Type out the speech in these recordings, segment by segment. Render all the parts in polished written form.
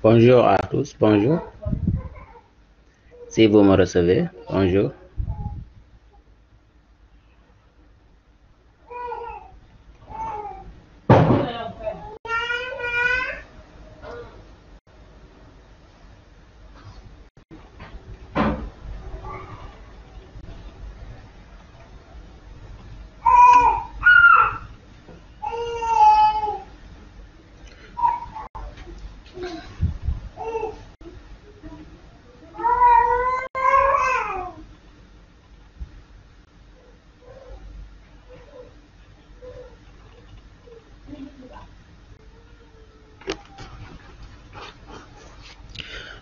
Bonjour à tous, bonjour. Si vous me recevez, bonjour.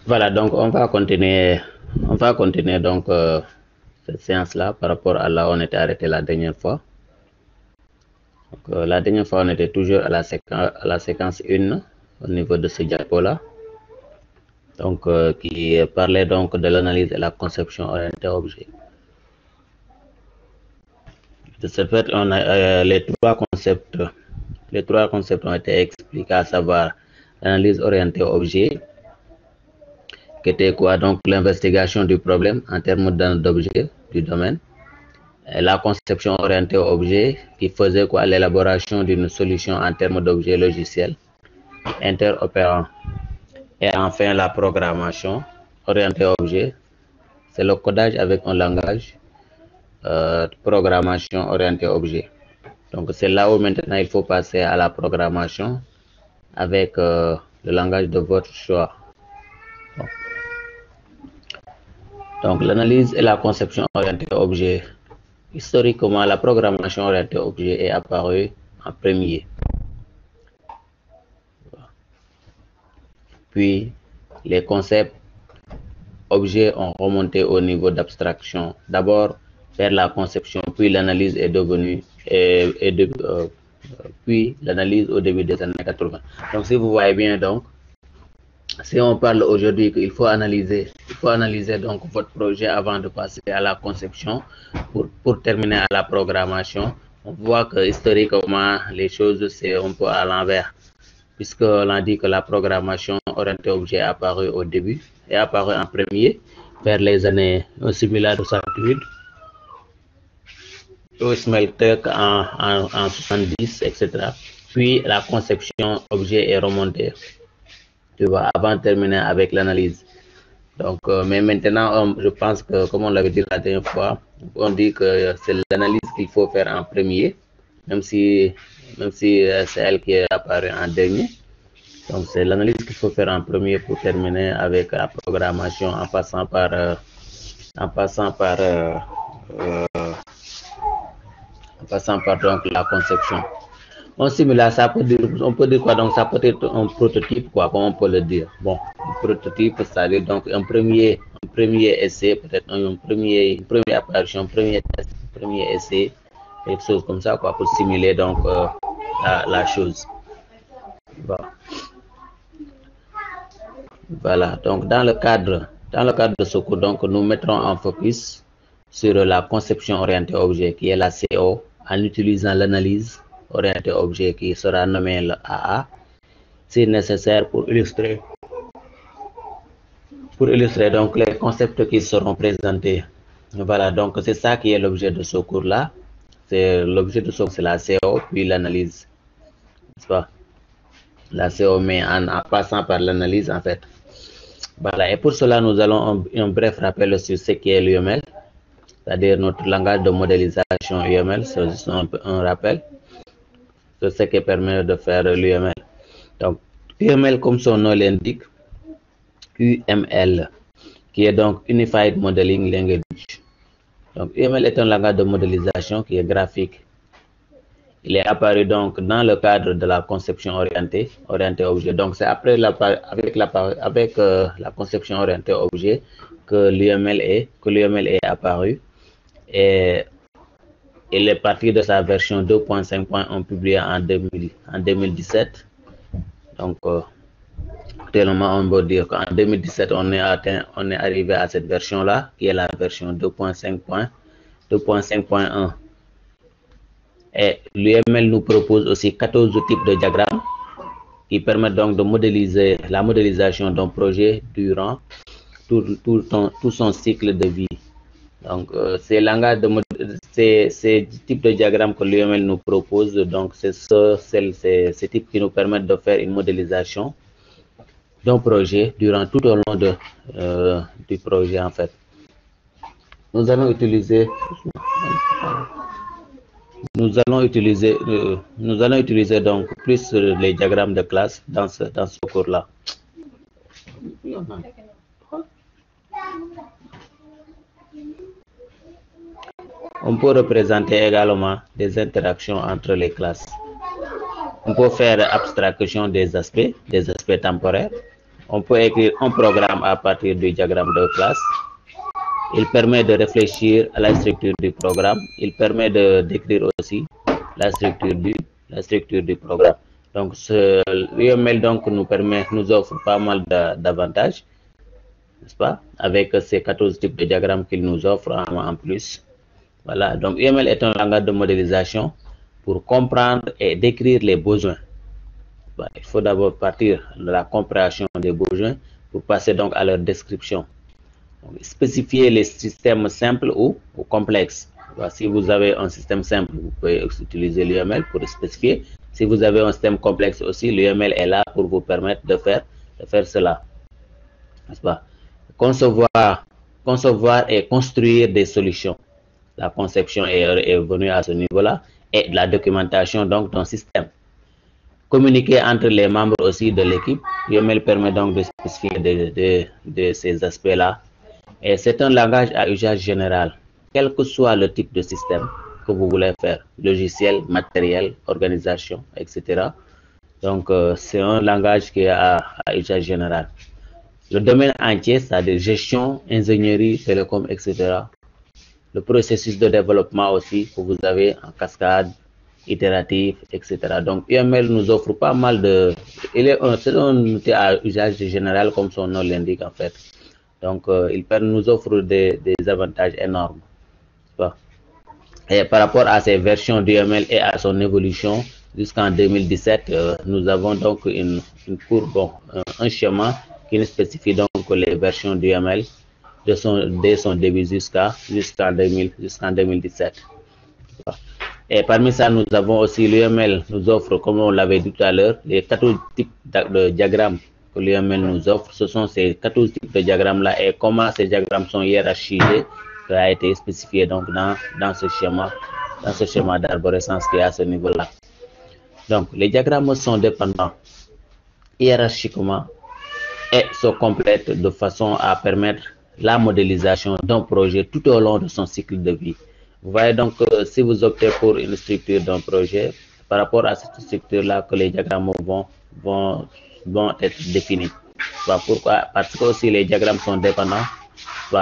Voilà, donc on va continuer donc cette séance-là par rapport à là où on était arrêté la dernière fois. Donc, la dernière fois, on était toujours à la séquence 1 au niveau de ce diapo-là. Donc, qui parlait donc de l'analyse et la conception orientée objet. De ce fait, on a les trois concepts ont été expliqués, à savoir l'analyse orientée objet, qui était quoi? Donc, l'investigation du problème en termes d'objet du domaine. Et la conception orientée objet, qui faisait quoi? L'élaboration d'une solution en termes d'objet logiciel interopérant. Et enfin, la programmation orientée objet, c'est le codage avec un langage de programmation orientée objet. Donc, c'est là où maintenant il faut passer à la programmation avec le langage de votre choix. Bon. Donc, l'analyse et la conception orientée objet. Historiquement, la programmation orientée objet est apparue en premier. Puis, les concepts objets ont remonté au niveau d'abstraction. D'abord, vers la conception, puis l'analyse est devenue, puis l'analyse au début des années 80. Donc, si vous voyez bien, donc, si on parle aujourd'hui qu'il faut analyser donc votre projet avant de passer à la conception pour terminer à la programmation, on voit que historiquement, les choses, c'est un peu à l'envers. Puisque l'on dit que la programmation orientée objet est apparue au début, est apparue en premier, vers les années similaires de 68, au Smeltec en 70, etc. Puis la conception objet est remontée, tu vois, avant de terminer avec l'analyse. Donc, mais maintenant, je pense que, comme on l'avait dit la dernière fois, on dit que c'est l'analyse qu'il faut faire en premier, même si c'est elle qui est apparue en dernier. Donc, c'est l'analyse qu'il faut faire en premier pour terminer avec la programmation en passant par donc la conception. On simule ça on peut dire quoi? Donc, ça peut être un prototype, quoi, comme on peut le dire. Bon, un prototype, c'est-à-dire donc un premier essai, peut-être une première apparition, un premier test, un premier essai, quelque chose comme ça, quoi, pour simuler donc la chose. Bon. Voilà, donc dans le cadre de ce cours, donc, nous mettrons en focus sur la conception orientée objet, qui est la CO, en utilisant l'analyse orientée objet qui sera nommée le AA, si nécessaire pour illustrer donc les concepts qui seront présentés. Voilà, donc c'est ça qui est l'objet de ce cours-là. C'est l'objet de ce cours, c'est la CO, puis l'analyse. N'est-ce pas? La CO, mais en passant par l'analyse, en fait. Voilà, et pour cela, nous allons un bref rappel sur ce qu'est l'UML, c'est-à-dire notre langage de modélisation UML. C'est juste un rappel sur ce qui permet de faire l'UML. Donc, UML, comme son nom l'indique, UML, qui est donc Unified Modeling Language. Donc, UML est un langage de modélisation qui est graphique. Il est apparu donc dans le cadre de la conception orientée objet. Donc, c'est après avec la conception orientée objet que l'UML est apparu. Et il est parti de sa version 2.5.1 publiée en 2017. Donc, actuellement, on peut dire qu'en 2017, on est arrivé à cette version-là, qui est la version 2.5.1. Et l'UML nous propose aussi 14 types de diagrammes qui permettent donc de modéliser la modélisation d'un projet durant tout son cycle de vie. Donc, ces types de diagrammes que l'UML nous propose, donc c'est ces types qui nous permettent de faire une modélisation d'un projet durant tout au long du projet en fait. Nous allons utiliser donc plus les diagrammes de classe dans ce cours-là. On peut représenter également des interactions entre les classes. On peut faire abstraction des aspects temporaires. On peut écrire un programme à partir du diagramme de classe. Il permet de réfléchir à la structure du programme. Il permet de décrire aussi la structure du programme. Donc, l'UML donc nous offre pas mal d'avantages, n'est-ce pas, avec ces 14 types de diagrammes qu'il nous offre en plus. Voilà, donc UML est un langage de modélisation pour comprendre et décrire les besoins. Il faut d'abord partir de la compréhension des besoins pour passer donc à leur description. Donc, spécifier les systèmes simples ou complexes. Si vous avez un système simple, vous pouvez utiliser l'UML pour spécifier. Si vous avez un système complexe aussi, l'UML est là pour vous permettre de faire cela. N'est-ce pas? Concevoir et construire des solutions. La conception est venue à ce niveau-là, et la documentation donc d'un système. Communiquer entre les membres aussi de l'équipe. UML permet donc de spécifier de ces aspects-là. Et c'est un langage à usage général, quel que soit le type de système que vous voulez faire, logiciel, matériel, organisation, etc. Donc, c'est un langage qui est à usage général. Le domaine entier, c'est-à-dire gestion, ingénierie, télécom, etc. Le processus de développement aussi, que vous avez en cascade, itératif, etc. Donc, UML nous offre pas mal de... C'est un outil à usage général, comme son nom l'indique en fait. Donc, il nous offre des avantages énormes. Et par rapport à ces versions d'UML et à son évolution, jusqu'en 2017, nous avons donc une courbe, un schéma qui nous spécifie donc les versions d'UML dès son début jusqu'en 2017. Et parmi ça, nous avons aussi l'UML nous offre, comme on l'avait dit tout à l'heure, les 14 types de diagrammes que l'UML nous offre. Ce sont ces 14 types de diagrammes-là et comment ces diagrammes sont hiérarchisés qui a été spécifié donc dans ce schéma d'arborescence qui est à ce niveau-là. Donc, les diagrammes sont dépendants hiérarchiquement et se complètent de façon à permettre la modélisation d'un projet tout au long de son cycle de vie. Vous voyez donc que si vous optez pour une structure d'un projet, par rapport à cette structure-là que les diagrammes vont être définis. Pourquoi? Parce que aussi les diagrammes sont dépendants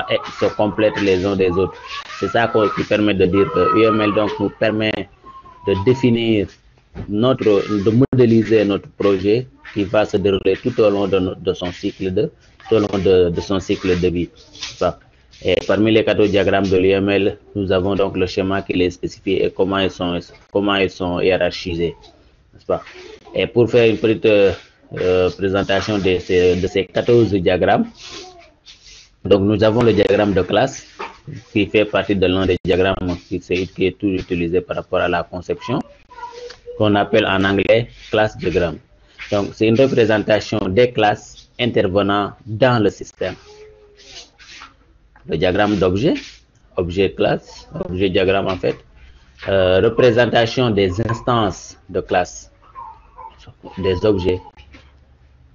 et se complètent les uns des autres. C'est ça qui permet de dire que UML donc nous permet de définir de modéliser notre projet qui va se dérouler tout au long de son cycle de vie. Et parmi les 14 diagrammes de l'UML, nous avons donc le schéma qui les spécifie et comment ils sont hiérarchisés. N'est-ce pas? Et pour faire une petite présentation de ces 14 diagrammes, donc nous avons le diagramme de classe qui fait partie de l'un des diagrammes qui est tout utilisé par rapport à la conception, qu'on appelle en anglais class diagram. Donc c'est une représentation des classes intervenant dans le système. Le diagramme d'objet, objet classe, objet diagramme en fait, représentation des instances de classe, des objets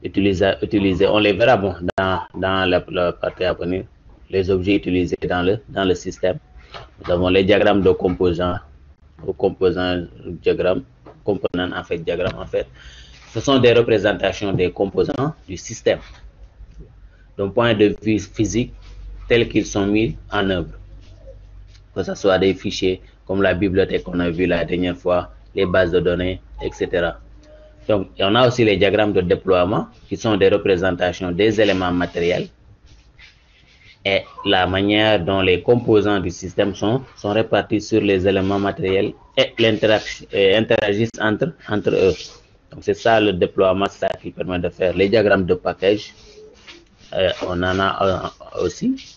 utilisés. On les verra dans la partie à venir, les objets utilisés dans le système. Nous avons les diagrammes de composants, diagramme en fait. Ce sont des représentations des composants du système, d'un point de vue physique, tels qu'ils sont mis en œuvre. Que ce soit des fichiers comme la bibliothèque qu'on a vu la dernière fois, les bases de données, etc. Donc, on a aussi les diagrammes de déploiement qui sont des représentations des éléments matériels et la manière dont les composants du système sont répartis sur les éléments matériels et interagissent entre eux. Donc c'est ça le déploiement, c'est ça qui permet de faire les diagrammes de package. On en a aussi.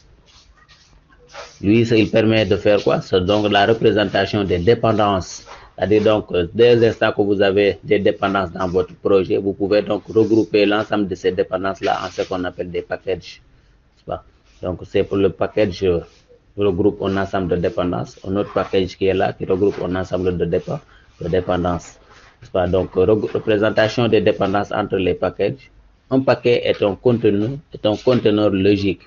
Lui, il permet de faire quoi? C'est donc la représentation des dépendances. C'est-à-dire donc, dès l'instant que vous avez des dépendances dans votre projet, vous pouvez donc regrouper l'ensemble de ces dépendances-là en ce qu'on appelle des packages. Donc, c'est pour le package regroupe un ensemble de dépendances. Un autre package qui est là, qui regroupe un ensemble de dépendances. Donc, représentation des dépendances entre les packages. Un paquet est un conteneur logique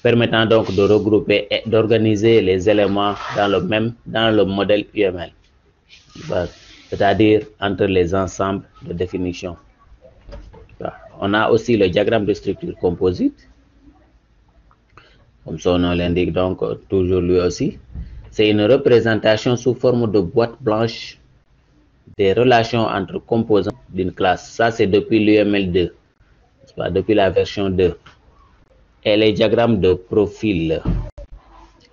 permettant donc de regrouper et d'organiser les éléments dans le modèle UML, c'est-à-dire entre les ensembles de définition. On a aussi le diagramme de structure composite, comme son nom l'indique, donc toujours lui aussi. C'est une représentation sous forme de boîte blanche des relations entre composants d'une classe. Ça, c'est depuis l'UML 2, depuis la version 2. Et les diagrammes de profil,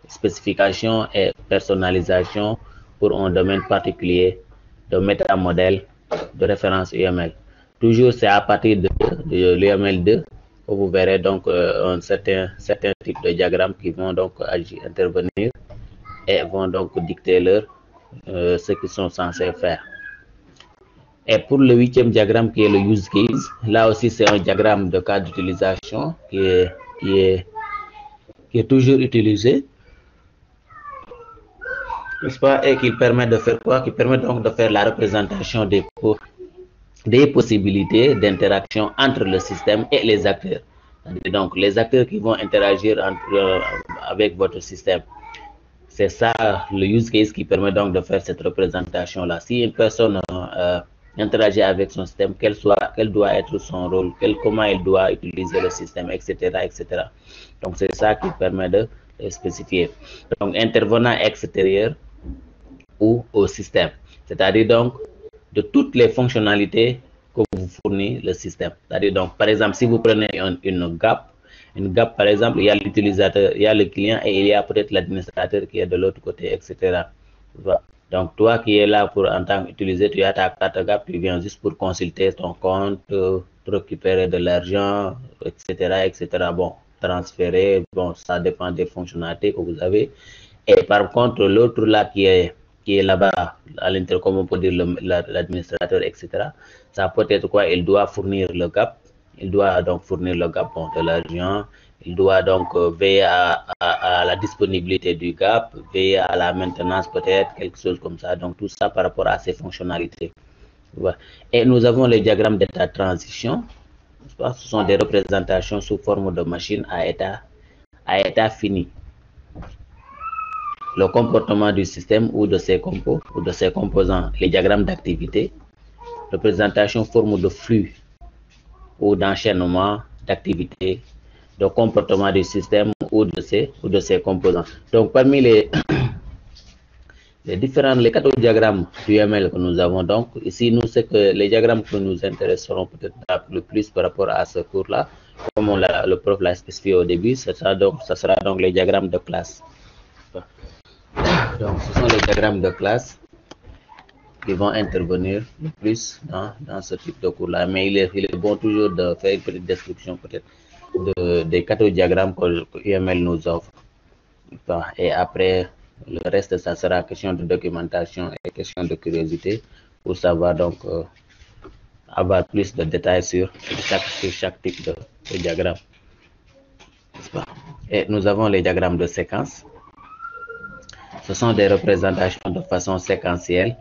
spécification et personnalisation pour un domaine particulier de métamodèle de référence UML. Toujours, c'est à partir de l'UML 2 que vous verrez donc un certain type de diagrammes qui vont donc intervenir et vont donc dicter ce qu'ils sont censés faire. Et pour le 8e diagramme qui est le use case, là aussi c'est un diagramme de cas d'utilisation qui est toujours utilisé, n'est-ce pas, et qui permet de faire quoi? Qui permet donc de faire la représentation des possibilités d'interaction entre le système et les acteurs. Donc les acteurs qui vont interagir avec votre système. C'est ça le use case qui permet donc de faire cette représentation là. Si une personne interagit avec son système, quel doit être son rôle, comment elle doit utiliser le système, etc., etc. Donc c'est ça qui permet de spécifier. Donc intervenant extérieur ou au système, c'est-à-dire donc de toutes les fonctionnalités que vous fournit le système. C'est-à-dire donc par exemple si vous prenez une GAP par exemple, il y a l'utilisateur, il y a le client et il y a peut-être l'administrateur qui est de l'autre côté, etc. Donc toi qui es là en tant qu'utilisateur, tu as ta carte GAP, tu viens juste pour consulter ton compte, récupérer de l'argent, etc., etc. Bon, transférer, bon, ça dépend des fonctionnalités que vous avez. Et par contre, l'autre là qui est là-bas à l'intérieur, comme on peut dire l'administrateur, etc. Ça peut être quoi? Il doit fournir le GAP. Il doit donc fournir le GAP de l'argent. Il doit donc veiller à la disponibilité du GAP, veiller à la maintenance peut-être, quelque chose comme ça. Donc tout ça par rapport à ces fonctionnalités. Voilà. Et nous avons les diagrammes d'état de transition. Ce sont des représentations sous forme de machine à état fini. Le comportement du système ou de ses composants, les diagrammes d'activité, représentation forme de flux ou d'enchaînement d'activités, de comportement du système ou de ses composants. Donc parmi les quatre diagrammes du UML que nous avons, donc ici nous c'est que les diagrammes que nous intéresseront peut-être le plus par rapport à ce cours-là, comme le prof l'a spécifié au début, ça sera donc les diagrammes de classe. Donc ce sont les diagrammes de classe qui vont intervenir le plus dans ce type de cours-là. Mais il est bon toujours de faire une petite description peut-être des quatre diagrammes que UML nous offre. Et après, le reste, ça sera question de documentation et question de curiosité pour savoir donc avoir plus de détails sur chaque type de diagramme. Et nous avons les diagrammes de séquence. Ce sont des représentations de façon séquentielle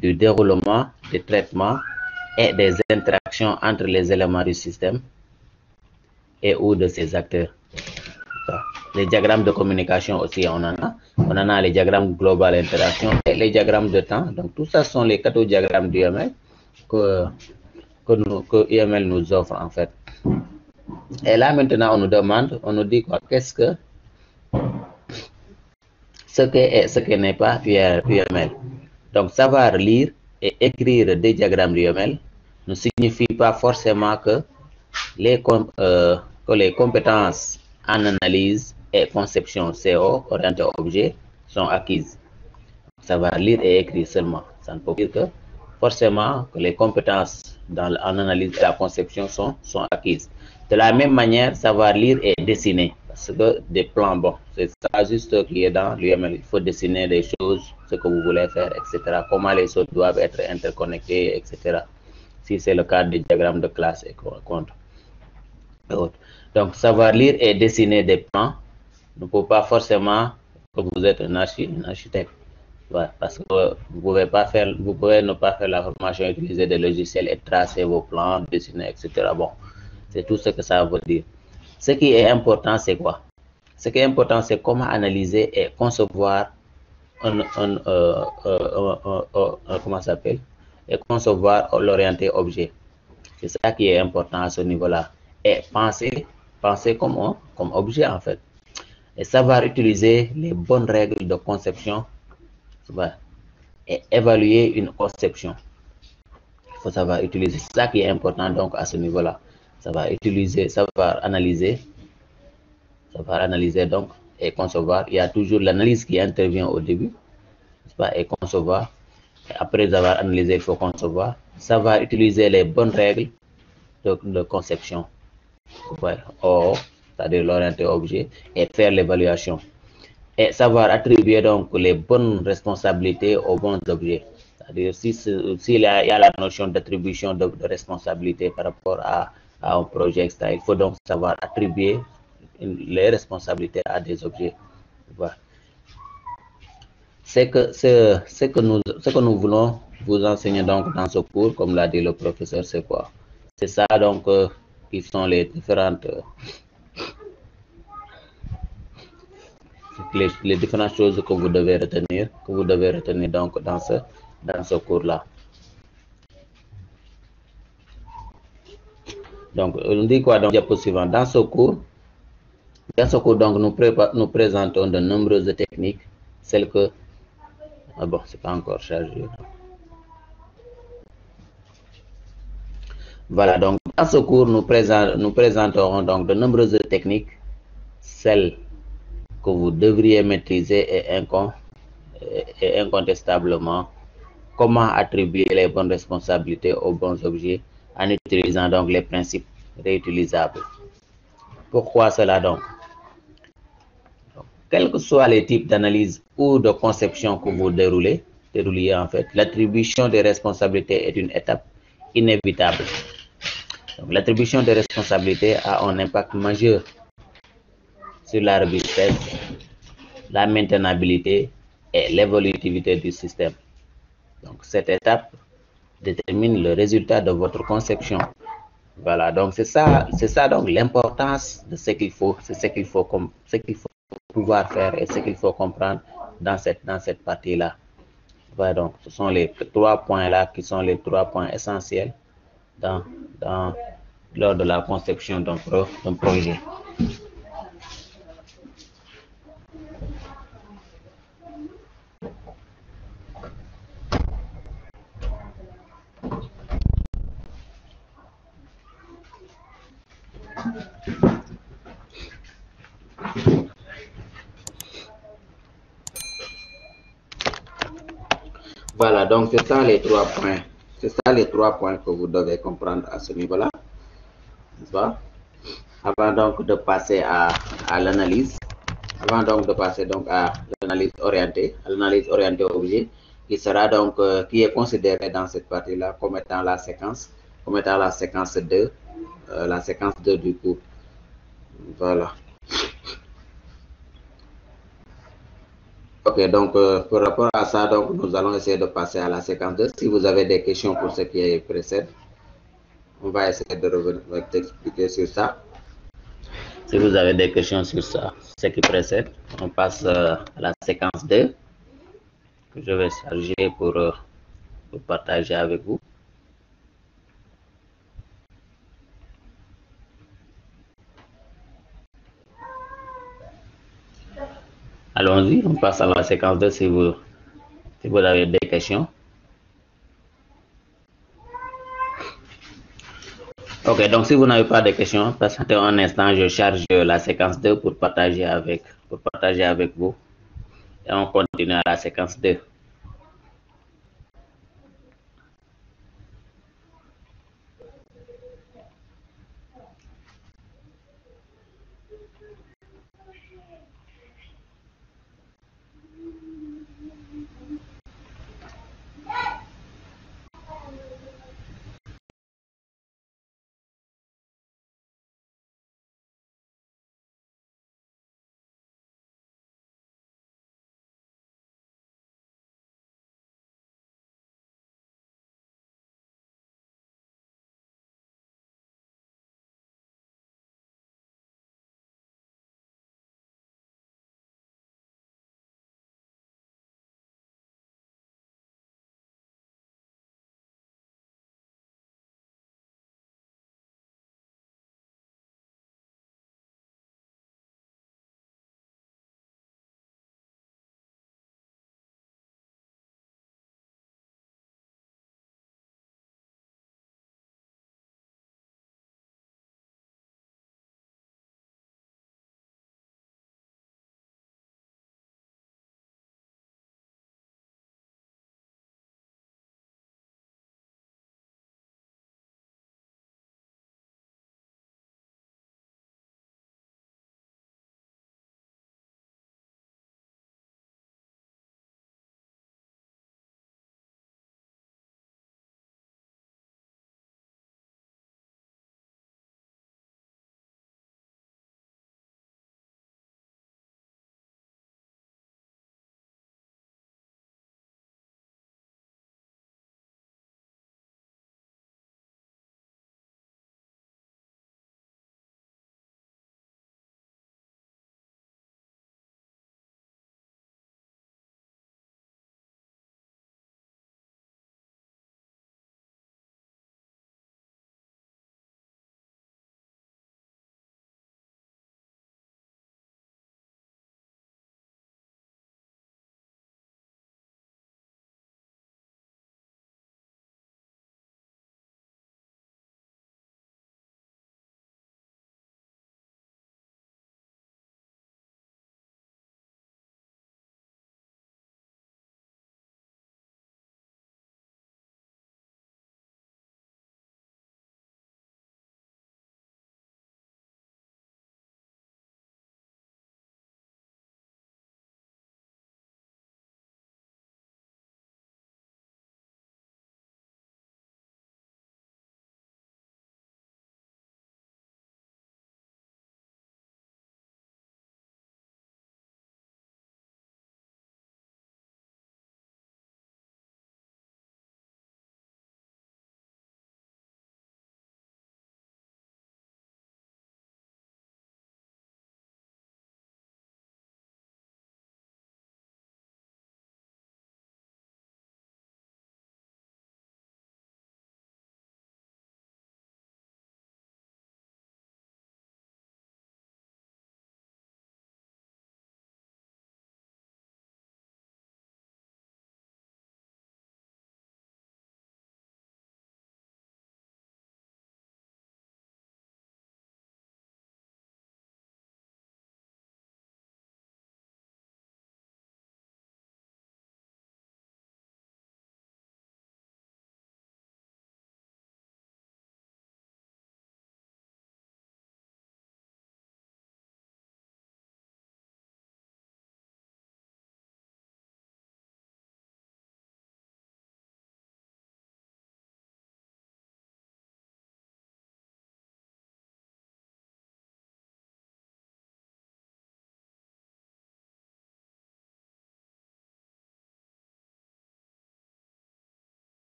du déroulement, des traitements et des interactions entre les éléments du système et ou de ses acteurs. Les diagrammes de communication aussi, on en a les diagrammes global interaction et les diagrammes de temps. Donc tout ça sont les quatre diagrammes d'UML que UML nous offre en fait. Et là maintenant on nous demande, on nous dit quoi? Qu'est-ce que ce que n'est pas UML? Donc savoir lire et écrire des diagrammes d'UML ne signifie pas forcément que les compétences en analyse et conception CO orientée objet sont acquises. Savoir lire et écrire seulement, ça ne peut dire que forcément que les compétences en analyse et la conception sont acquises. De la même manière, savoir lire et dessiner. Parce que des plans, bon, c'est ça juste qui est dans l'UML. Il faut dessiner des choses, ce que vous voulez faire, etc. Comment les choses doivent être interconnectées, etc. Si c'est le cas des diagrammes de classe et compte. Donc, savoir lire et dessiner des plans ne peut pas forcément que vous êtes un architecte. Ouais, parce que vous pouvez ne pas faire la formation, utiliser des logiciels et tracer vos plans, dessiner, etc. Bon, c'est tout ce que ça veut dire. Ce qui est important, c'est quoi? Ce qui est important, c'est comment analyser et concevoir comment ça s'appelle? Et concevoir l'orienté objet. C'est ça qui est important à ce niveau-là. Et penser comme objet, en fait. Et savoir utiliser les bonnes règles de conception et évaluer une conception. Il faut savoir utiliser. C'est ça qui est important donc à ce niveau-là. Savoir analyser donc et concevoir. Il y a toujours l'analyse qui intervient au début, et concevoir. Et après avoir analysé, il faut concevoir. Savoir utiliser les bonnes règles de conception. Ouais, c'est-à-dire l'orienté objet, et faire l'évaluation. Et savoir attribuer donc les bonnes responsabilités aux bons objets. C'est-à-dire s'il y a la notion d'attribution de responsabilité par rapport à un projet, etc., il faut donc savoir attribuer les responsabilités à des objets. Voilà. Ce que nous voulons vous enseigner donc dans ce cours, comme l'a dit le professeur, c'est quoi? C'est ça donc qui sont les différentes choses que vous devez retenir donc dans ce cours-là. Donc, on dit quoi dans le diapo suivant? Dans ce cours, donc, nous présentons de nombreuses techniques, celles que... Ah bon, c'est pas encore chargé. Voilà, donc, dans ce cours, nous présenterons donc de nombreuses techniques, celles que vous devriez maîtriser et incontestablement comment attribuer les bonnes responsabilités aux bons objets en utilisant donc les principes réutilisables. Pourquoi cela donc? Quels que soient les types d'analyse ou de conception que vous dérouliez en fait, l'attribution des responsabilités est une étape inévitable. L'attribution des responsabilités a un impact majeur sur la robustesse, la maintenabilité et l'évolutivité du système. Donc, cette étape détermine le résultat de votre conception. Voilà, donc c'est ça donc l'importance de ce qu'il faut, pouvoir faire et ce qu'il faut comprendre dans cette partie-là. Voilà, donc ce sont les 3 points-là qui sont les 3 points essentiels lors de la conception d'un projet. Voilà, donc c'est ça les 3 points. C'est ça les 3 points que vous devez comprendre à ce niveau-là. Avant donc de passer à l'analyse, avant donc de passer donc à l'analyse orientée objet, qui sera donc qui est considérée dans cette partie-là comme étant la séquence 2, la séquence 2 du cours. Voilà. Ok, donc par rapport à ça, donc nous allons essayer de passer à la séquence 2. Si vous avez des questions pour ce qui précède, on va essayer de revenir t'expliquer sur ça. Si vous avez des questions sur ça, ce qui précède, on passe à la séquence 2 que je vais charger pour partager avec vous. Allons-y, on passe à la séquence 2 si vous avez des questions. Ok, donc si vous n'avez pas de questions, patientez un instant, je charge la séquence 2 pour partager avec vous. Et on continue à la séquence 2.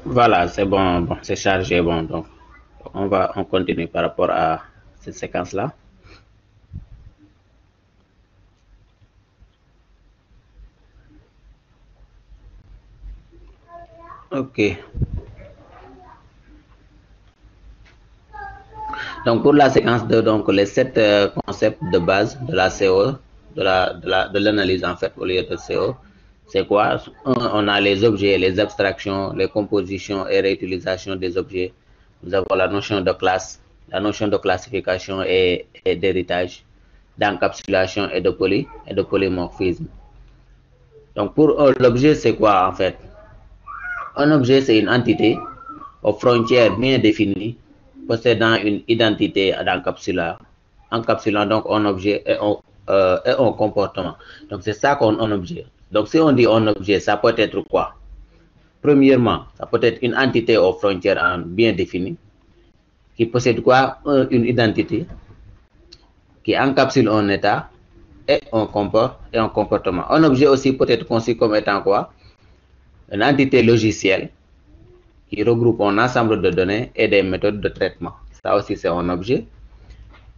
Voilà, c'est bon, bon c'est chargé, bon, donc on continue par rapport à cette séquence-là. Ok. Donc pour la séquence 2, donc les 7 concepts de base de la CO, de l'analyse en fait au lieu de CO, c'est quoi? On a les objets, les abstractions, les compositions et réutilisation des objets. Nous avons la notion de classe, la notion de classification et d'héritage, d'encapsulation et de polymorphisme. Donc pour l'objet, c'est quoi en fait? Un objet, c'est une entité aux frontières bien définies, possédant une identité encapsulant donc un objet et un comportement. Donc c'est ça qu'on objet. Donc si on dit un objet, ça peut être quoi? Premièrement, ça peut être une entité aux frontières bien définies, qui possède quoi? Une identité, qui encapsule un état et un comportement. Un objet aussi peut être conçu comme étant quoi? Une entité logicielle qui regroupe un ensemble de données et des méthodes de traitement. Ça aussi, c'est un objet.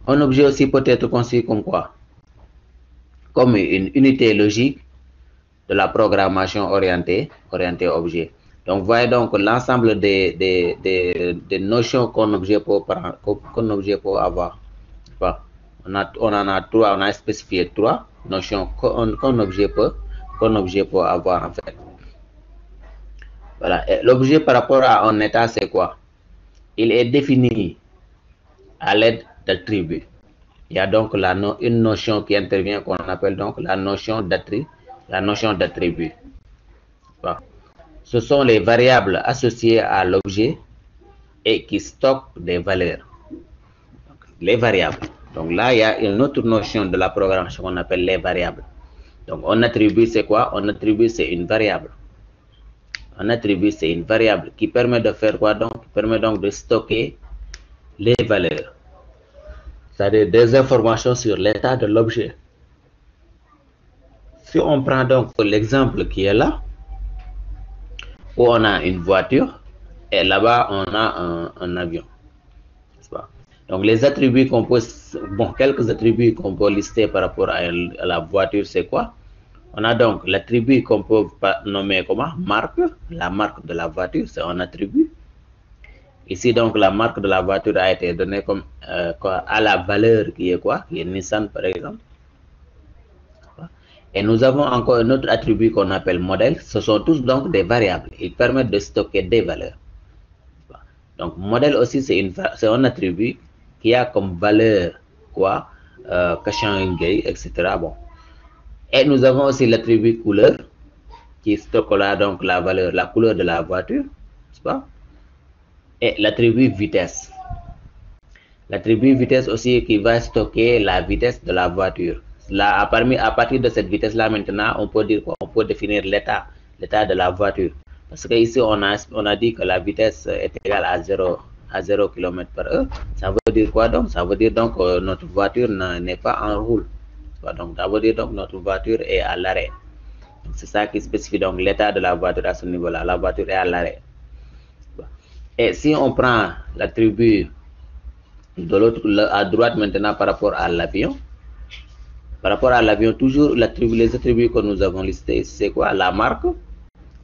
Un objet aussi peut être conçu comme quoi? Comme une unité logique de la programmation orientée objet. Donc, voyez donc l'ensemble des notions qu'un objet peut avoir. On en a trois, on a spécifié trois notions qu'un objet peut avoir en fait. Voilà. L'objet par rapport à un état, c'est quoi? Il est défini à l'aide d'attributs. Il y a donc une notion qui intervient qu'on appelle donc la notion d'attribut. Voilà. Ce sont les variables associées à l'objet et qui stockent des valeurs. Donc, les variables. Donc là, il y a une autre notion de la programmation qu'on appelle les variables. Donc un attribut, c'est quoi? Un attribut, c'est une variable. Un attribut, c'est une variable qui permet de faire quoi donc? Qui permet donc de stocker les valeurs. C'est-à-dire des informations sur l'état de l'objet. Si on prend donc l'exemple qui est là, où on a une voiture, et là-bas, on a un avion. Donc, les attributs qu'on peut, bon, quelques attributs qu'on peut lister par rapport à la voiture, c'est quoi? On a donc l'attribut qu'on peut nommer comment? Marque. La marque de la voiture, c'est un attribut. Ici, donc, la marque de la voiture a été donnée comme à la valeur qui est quoi? Qui est Nissan, par exemple. Et nous avons encore un autre attribut qu'on appelle modèle. Ce sont tous donc des variables. Ils permettent de stocker des valeurs. Donc, modèle aussi, c'est un attribut qui a comme valeur quoi? Etc. Bon. Et nous avons aussi l'attribut couleur qui stocke là donc la valeur, la couleur de la voiture. N'est-ce pas? Et l'attribut vitesse. L'attribut vitesse aussi qui va stocker la vitesse de la voiture. Là, à partir de cette vitesse-là, maintenant, on peut dire quoi? On peut définir l'état de la voiture. Parce qu'ici, on a dit que la vitesse est égale à 0 km/h. Ça veut dire quoi donc? Ça veut dire donc que notre voiture n'est pas en roule. Donc, ça veut dire donc que notre voiture est à l'arrêt. C'est ça qui spécifie donc l'état de la voiture à ce niveau-là. La voiture est à l'arrêt. Et si on prend l'attribut de l'autre à droite maintenant par rapport à l'avion, toujours les attributs que nous avons listés, c'est quoi? La marque,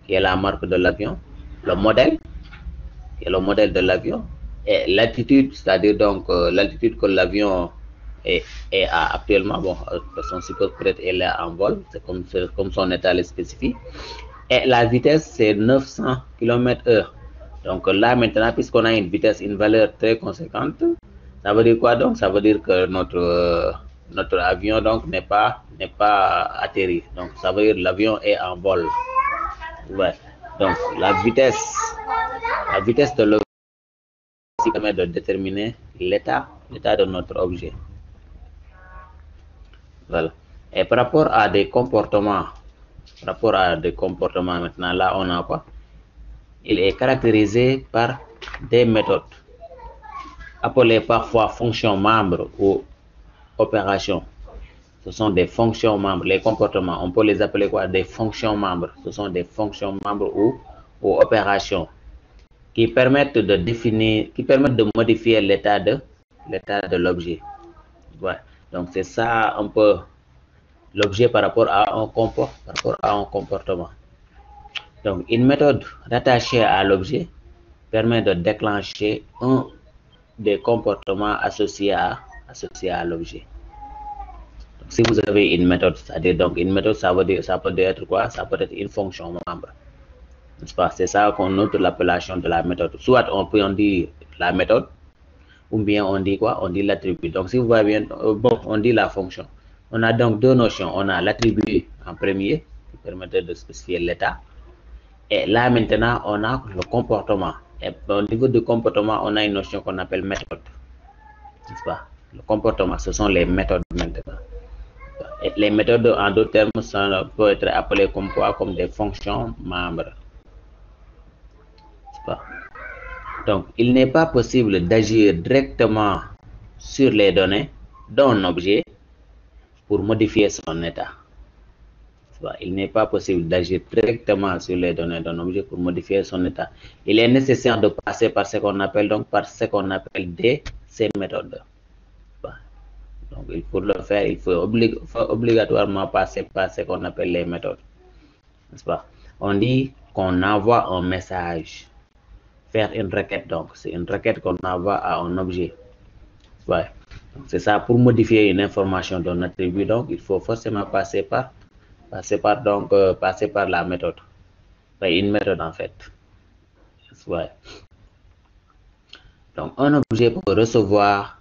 qui est la marque de l'avion, le modèle, qui est le modèle de l'avion, et l'altitude, c'est-à-dire donc l'altitude que l'avion est à actuellement. Bon, on suppose peut-être elle est en vol, c'est comme son état le spécifie. Et la vitesse, c'est 900 km/h. Donc là, maintenant, puisqu'on a une valeur très conséquente, ça veut dire quoi donc? Ça veut dire que notre avion donc n'est pas atterri. Donc ça veut dire que l'avion est en vol. Ouais. Donc la vitesse de l'avion permet de déterminer l'état de notre objet. Voilà. Et par rapport à des comportements, maintenant là on a quoi? Il est caractérisé par des méthodes appelées parfois fonctions membres ou opérations. Ce sont des fonctions membres. Les comportements, on peut les appeler quoi? Des fonctions membres. Ce sont des fonctions membres ou ou opérations qui permettent de définir, qui permettent de modifier l'état de l'objet. Ouais. Donc c'est ça un peu l'objet par rapport à un comportement. Donc une méthode rattachée à l'objet permet de déclencher un des comportements associés à l'objet. Si vous avez une méthode, c'est-à-dire donc une méthode, ça veut dire, ça peut être quoi? Ça peut être une fonction membre. N'est-ce pas? C'est ça qu'on note l'appellation de la méthode. Soit on peut en dire la méthode, ou bien on dit quoi? On dit l'attribut. Donc si vous voyez bien, bon, on dit la fonction. On a donc deux notions. On a l'attribut en premier, qui permettait de spécifier l'état. Et là maintenant, on a le comportement. Et au niveau du comportement, on a une notion qu'on appelle méthode. N'est-ce pas? Le comportement, ce sont les méthodes maintenant. Et les méthodes, en d'autres termes, peuvent être appelées comme quoi? Comme des fonctions membres. N'est-ce pas? Donc, il n'est pas possible d'agir directement sur les données d'un objet pour modifier son état. Il n'est pas possible d'agir directement sur les données d'un objet pour modifier son état. Il est nécessaire de passer par ce qu'on appelle ces méthodes. Donc, pour le faire, il faut obligatoirement passer par ce qu'on appelle les méthodes. N'est-ce pas? On dit qu'on envoie un message. Faire une requête, donc c'est une requête qu'on envoie à un objet. Ouais. C'est ça, pour modifier une information d'un attribut, donc il faut forcément passer par la méthode. Enfin, une méthode en fait. Ouais. Donc un objet peut recevoir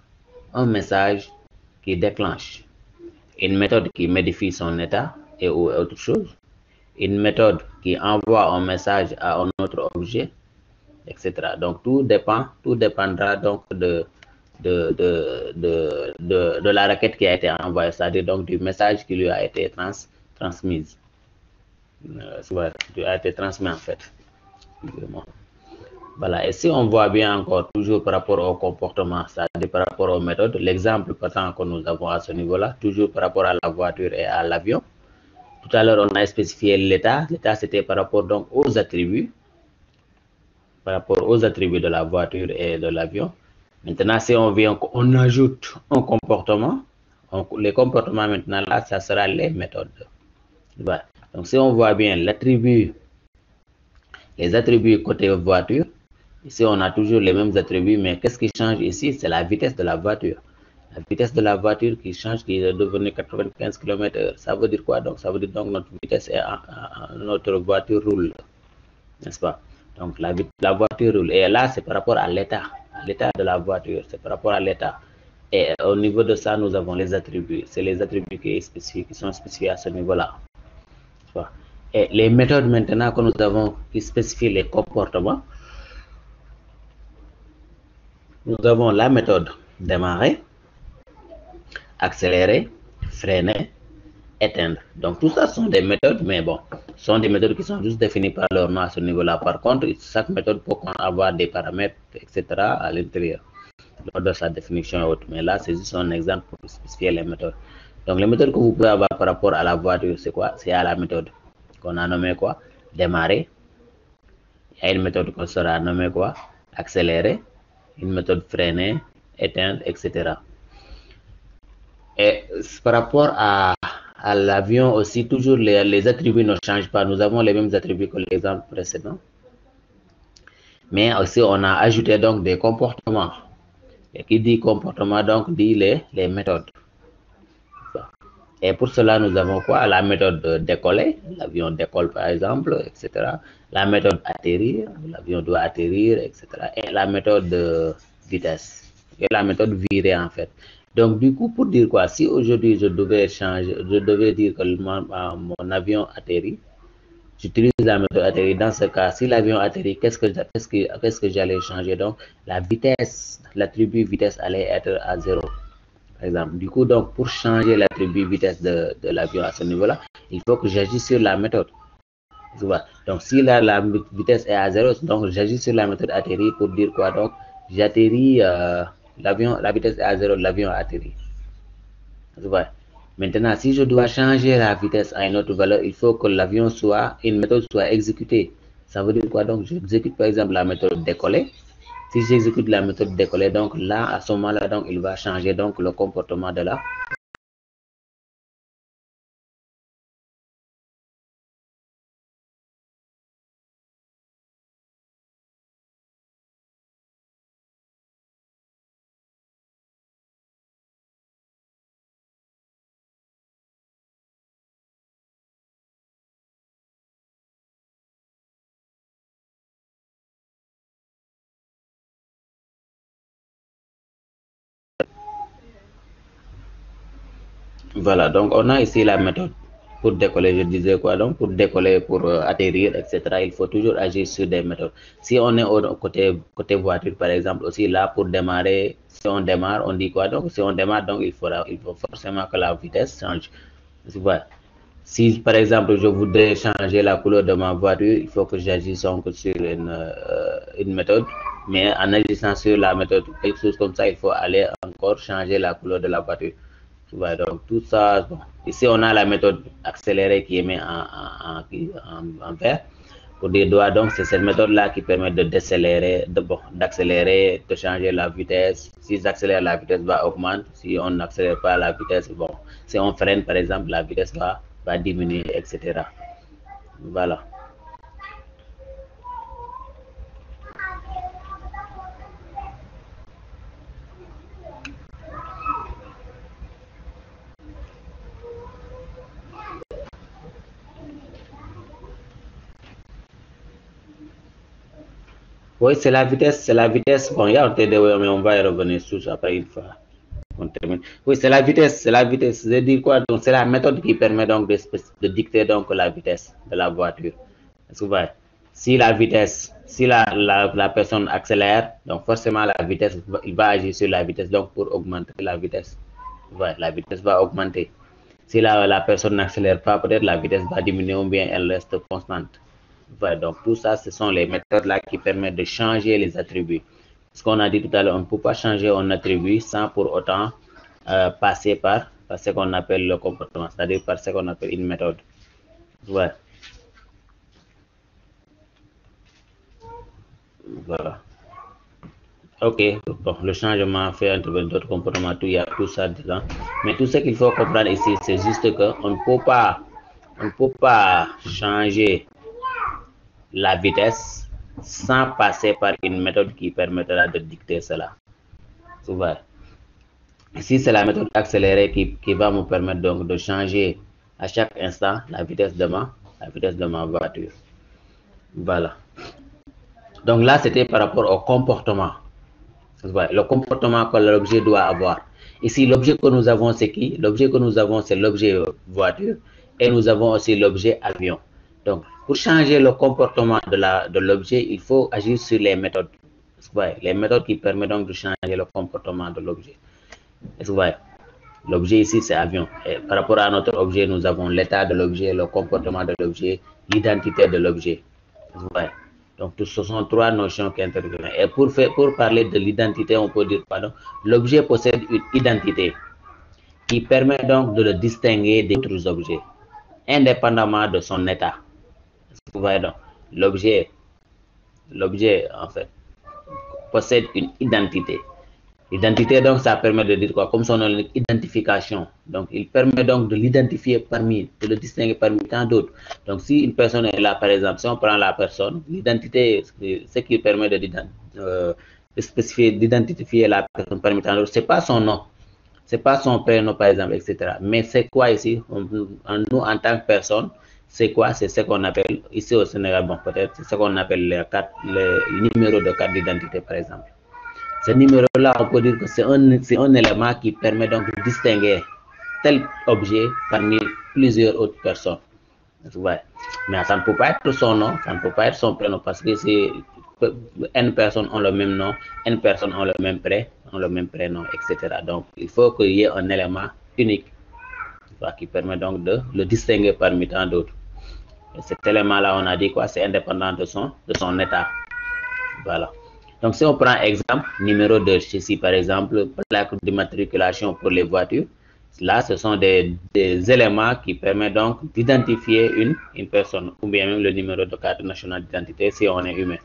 un message qui déclenche une méthode qui modifie son état et ou autre chose, une méthode qui envoie un message à un autre objet, etc. Donc tout dépendra donc de la requête qui a été envoyée, c'est-à-dire donc du message qui lui a été transmis. Qui a été transmis en fait. Voilà, et si on voit bien encore toujours par rapport au comportement, c'est-à-dire par rapport aux méthodes, l'exemple patent que nous avons à ce niveau-là, toujours par rapport à la voiture et à l'avion. Tout à l'heure, on a spécifié l'état. L'état, c'était par rapport donc aux attributs, de la voiture et de l'avion. Maintenant, si on vient, on ajoute un comportement. Les comportements maintenant là, ça sera les méthodes. Voilà. Donc, si on voit bien les attributs côté voiture, ici on a toujours les mêmes attributs, mais qu'est-ce qui change ici? C'est la vitesse de la voiture. La vitesse de la voiture qui change, qui est devenue 95 km/h. Ça veut dire quoi? Donc, ça veut dire donc notre vitesse est notre voiture roule, n'est-ce pas? Donc, la voiture roule. Et là, c'est par rapport à l'état de la voiture. C'est par rapport à l'état. Et au niveau de ça, nous avons les attributs. C'est les attributs qui sont spécifiés à ce niveau-là. Et les méthodes maintenant que nous avons qui spécifient les comportements, nous avons la méthode démarrer, accélérer, freiner, éteindre. Donc tout ça sont des méthodes, mais bon, sont des méthodes qui sont juste définies par leur nom à ce niveau-là. Par contre, chaque méthode peut avoir des paramètres, etc. à l'intérieur, lors de sa définition et autres. Mais là, c'est juste un exemple pour spécifier les méthodes. Donc les méthodes que vous pouvez avoir par rapport à la voiture, c'est quoi? C'est à la méthode qu'on a nommé quoi? Démarrer. Il y a une méthode qu'on sera nommée quoi? Accélérer. Une méthode freiner, éteindre, etc. Et par rapport à l'avion aussi, toujours les attributs ne changent pas. Nous avons les mêmes attributs que l'exemple précédent. Mais aussi, on a ajouté donc des comportements. Et qui dit comportement, donc, dit les méthodes. Et pour cela, nous avons quoi? La méthode de décoller. L'avion décolle, par exemple, etc. La méthode atterrir. L'avion doit atterrir, etc. Et la méthode de vitesse. Et la méthode virer, en fait. Donc, du coup, pour dire quoi? Si aujourd'hui, je devais dire que mon avion atterrit, j'utilise la méthode atterrir. Dans ce cas, si l'avion atterrit, qu'est-ce que j'allais changer? Donc, la vitesse, l'attribut vitesse allait être à 0. Par exemple, du coup, donc, pour changer l'attribut vitesse de l'avion à ce niveau-là, il faut que j'agisse sur la méthode. Donc, si la vitesse est à 0, donc j'agis sur la méthode atterrir pour dire quoi? Donc, j'atterris, la vitesse est à 0, l'avion atterrit. Maintenant, si je dois changer la vitesse à une autre valeur, il faut que une méthode soit exécutée. Ça veut dire quoi? Donc, j'exécute par exemple la méthode décoller. Si j'exécute la méthode décoller, donc là, à ce moment-là, donc il va changer donc le comportement de la. Voilà, donc on a ici la méthode pour décoller. Je disais quoi donc? Pour décoller, pour atterrir, etc. Il faut toujours agir sur des méthodes. Si on est au côté voiture, par exemple, aussi là pour démarrer, si on démarre, on dit quoi donc? Si on démarre, donc il faut forcément que la vitesse change. Voilà. Si par exemple je voudrais changer la couleur de ma voiture, il faut que j'agisse donc sur une méthode. Mais en agissant sur la méthode, quelque chose comme ça, il faut aller encore changer la couleur de la voiture. Ouais, donc tout ça, bon. Ici on a la méthode accélérée qui est mise en vert pour des doigts. Donc c'est cette méthode-là qui permet de décélérer, d'accélérer, de changer la vitesse. Si j'accélère, la vitesse va augmenter. Si on n'accélère pas la vitesse, bon, si on freine par exemple, la vitesse va diminuer, etc. Voilà. Oui, c'est la vitesse. Bon, il y a un TDO, mais on va y revenir sur ça après une fois. On termine. Oui, c'est la vitesse, c'est la vitesse. C'est dire quoi? Donc, c'est la méthode qui permet donc de dicter donc la vitesse de la voiture. Est-ce que vous voyez? Si la vitesse, si la personne accélère, donc forcément la vitesse, il va agir sur la vitesse, donc pour augmenter la vitesse. Ouais, la vitesse va augmenter. Si la personne n'accélère pas, peut-être la vitesse va diminuer ou bien elle reste constante. Ouais, donc tout ça, ce sont les méthodes là qui permettent de changer les attributs. Ce qu'on a dit tout à l'heure, on ne peut pas changer un attribut sans pour autant passer par ce qu'on appelle le comportement, c'est-à-dire par ce qu'on appelle une méthode. Ouais, voilà. Ok, bon, le changement fait intervenir d'autres comportements, tout, il y a tout ça dedans. Mais tout ce qu'il faut comprendre ici, c'est juste qu'on ne peut pas changer la vitesse sans passer par une méthode qui permettra de dicter cela. Tu vois. Ici, c'est la méthode accélérée qui va me permettre donc de changer à chaque instant la vitesse de ma voiture. Voilà. Donc là, c'était par rapport au comportement. Le comportement que l'objet doit avoir. Ici, l'objet que nous avons, c'est qui? L'objet que nous avons, c'est l'objet voiture et nous avons aussi l'objet avion. Donc, pour changer le comportement de l'objet, il faut agir sur les méthodes. Les méthodes qui permettent donc de changer le comportement de l'objet. L'objet ici, c'est avion. Et par rapport à notre objet, nous avons l'état de l'objet, le comportement de l'objet, l'identité de l'objet. Donc, ce sont trois notions qui interviennent. Et pour parler de l'identité, on peut dire, pardon, l'objet possède une identité qui permet donc de le distinguer d'autres objets, indépendamment de son état. Vous voyez donc, l'objet, en fait, possède une identité. L'identité, donc, ça permet de dire quoi? Comme son nom l'indique, identification. Donc, il permet donc de l'identifier de le distinguer parmi tant d'autres. Donc, si une personne est là, par exemple, si on prend la personne, l'identité, ce qui permet de spécifier, d'identifier la personne parmi tant d'autres, c'est pas son nom, c'est pas son prénom, par exemple, etc. Mais c'est quoi ici? Nous, en tant que personne, c'est quoi? C'est ce qu'on appelle, ici au Sénégal, bon, peut-être, c'est ce qu'on appelle les numéros de carte d'identité, par exemple. Ce numéro-là, on peut dire que c'est un élément qui permet donc de distinguer tel objet parmi plusieurs autres personnes. Ouais. Mais ça ne peut pas être son nom, ça ne peut pas être son prénom, parce que N personnes ont le même nom, N personnes ont le même prénom, etc. Donc, il faut qu'il y ait un élément unique qui permet donc de le distinguer parmi tant d'autres. Et cet élément-là, on a dit quoi? C'est indépendant de son état. Voilà. Donc, si on prend exemple, numéro 2, ici par exemple, plaque d'immatriculation pour les voitures. Là, ce sont des éléments qui permettent donc d'identifier une personne ou bien même le numéro de carte nationale d'identité si on est humain.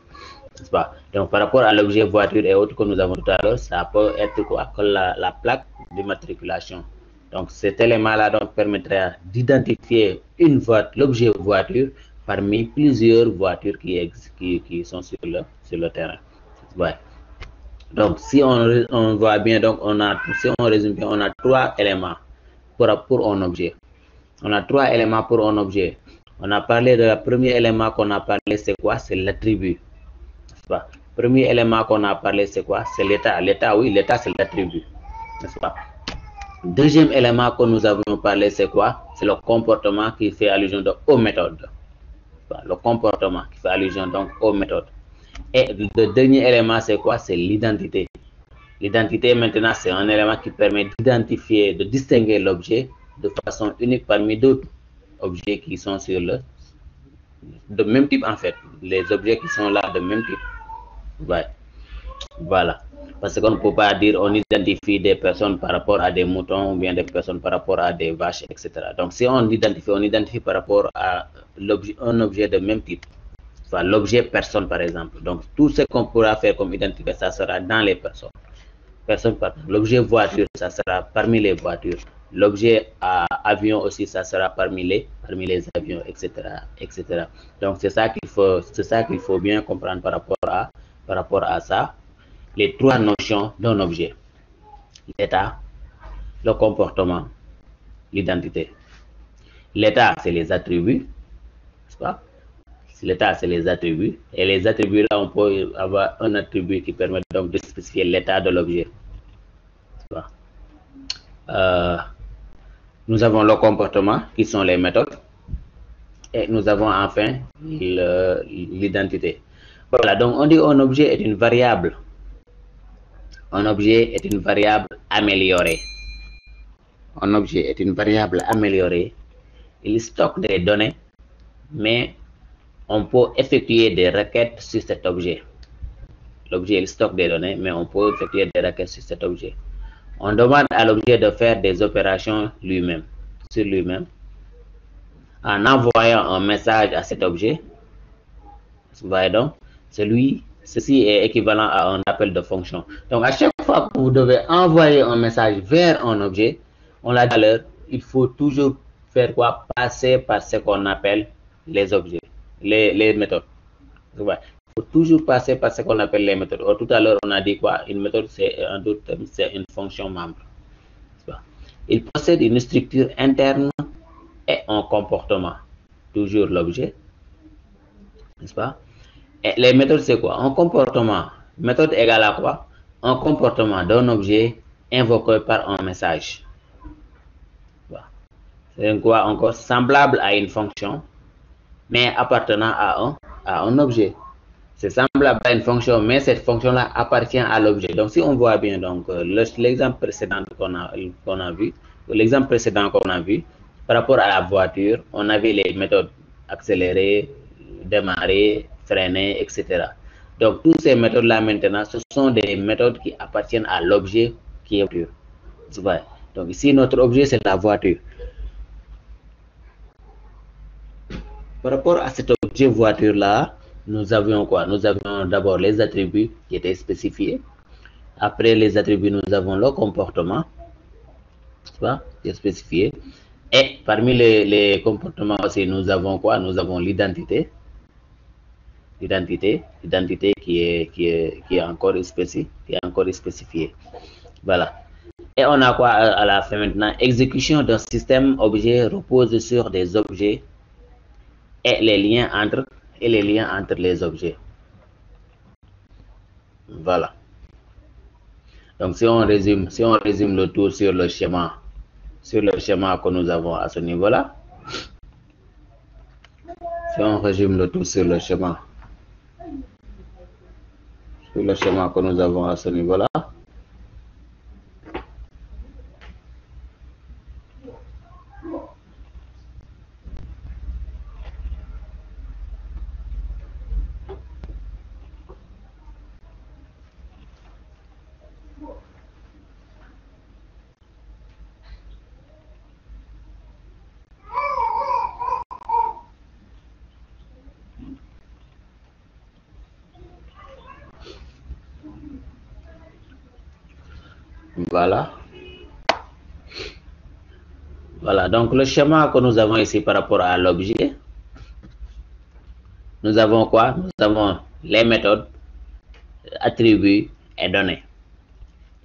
N'est-ce pas? Donc, par rapport à l'objet voiture et autres que nous avons tout à l'heure, ça peut être quoi? Que la plaque d'immatriculation. Donc, cet élément-là donc permettrait d'identifier l'objet voiture parmi plusieurs voitures qui sont sur le terrain. Ouais. Donc, si on voit bien, donc si on résume bien, on a trois éléments pour un objet. On a trois éléments pour un objet. On a parlé de le premier élément qu'on a parlé, c'est quoi? C'est l'attribut. Premier élément qu'on a parlé, c'est quoi? C'est l'état. L'état, oui, l'état, c'est l'attribut. N'est-ce pas? Deuxième élément que nous avons parlé, c'est quoi? C'est le comportement qui fait allusion donc, aux méthodes. Le comportement qui fait allusion donc aux méthodes. Et le dernier élément, c'est quoi? C'est l'identité. L'identité, maintenant, c'est un élément qui permet d'identifier, de distinguer l'objet de façon unique parmi d'autres objets qui sont sur de même type, en fait. Les objets qui sont là de même type. Ouais. Voilà. Parce qu'on ne peut pas dire on identifie des personnes par rapport à des moutons ou bien des personnes par rapport à des vaches, etc. Donc, si on identifie par rapport à un objet de même type, soit l'objet personne par exemple. Donc, tout ce qu'on pourra faire comme identifier, ça sera dans les personnes. L'objet voiture, ça sera parmi les voitures. L'objet avion aussi, ça sera parmi les avions, etc., etc. Donc, c'est ça qu'il faut bien comprendre par rapport à ça. Les trois notions d'un objet: l'état, le comportement, l'identité. L'état, c'est les attributs, n'est-ce pas? L'état, c'est les attributs. Et les attributs, là, on peut avoir un attribut qui permet donc de spécifier l'état de l'objet. Nous avons le comportement, qui sont les méthodes. Et nous avons enfin l'identité. Voilà, donc on dit un objet est une variable. Un objet est une variable améliorée. Un objet est une variable améliorée. Il stocke des données, mais on peut effectuer des requêtes sur cet objet. L'objet, il stocke des données, mais on peut effectuer des requêtes sur cet objet. On demande à l'objet de faire des opérations sur lui-même, en envoyant un message à cet objet. Vous voyez donc, ceci est équivalent à un appel de fonction. Donc, à chaque fois que vous devez envoyer un message vers un objet, on l'a dit tout à l'heure, il faut toujours faire quoi? Passer par ce qu'on appelle les objets, les méthodes. Il faut toujours passer par ce qu'on appelle les méthodes. Or, tout à l'heure, on a dit quoi? Une méthode, c'est une fonction membre. Il possède une structure interne et un comportement. Toujours l'objet, n'est-ce pas? Et les méthodes, c'est quoi? Un comportement. Méthode égale à quoi? Un comportement d'un objet invoqué par un message. C'est quoi encore? Semblable à une fonction, mais appartenant à un objet. C'est semblable à une fonction, mais cette fonction-là appartient à l'objet. Donc, si on voit bien, donc l'exemple précédent qu'on a vu, par rapport à la voiture, on avait les méthodes accélérer, démarrer, freiner, etc. Donc, toutes ces méthodes-là, maintenant, ce sont des méthodes qui appartiennent à l'objet qui est voiture. Donc, ici, notre objet, c'est la voiture. Par rapport à cet objet voiture-là, nous avions quoi? Nous avions d'abord les attributs qui étaient spécifiés. Après les attributs, nous avons le comportement, qui est spécifié. Et parmi les comportements aussi, nous avons quoi? Nous avons l'identité. L'identité qui est encore spécifiée. Voilà. Et on a quoi à la fin maintenant? Exécution d'un système objet repose sur des objets et les liens entre les objets. Voilà. Donc, si on résume le tout sur le schéma que nous avons à ce niveau-là, si on résume le tout sur le schéma que nous avons à ce niveau-là, Voilà. Voilà, donc le schéma que nous avons ici par rapport à l'objet, nous avons quoi? Nous avons les méthodes, attributs et données.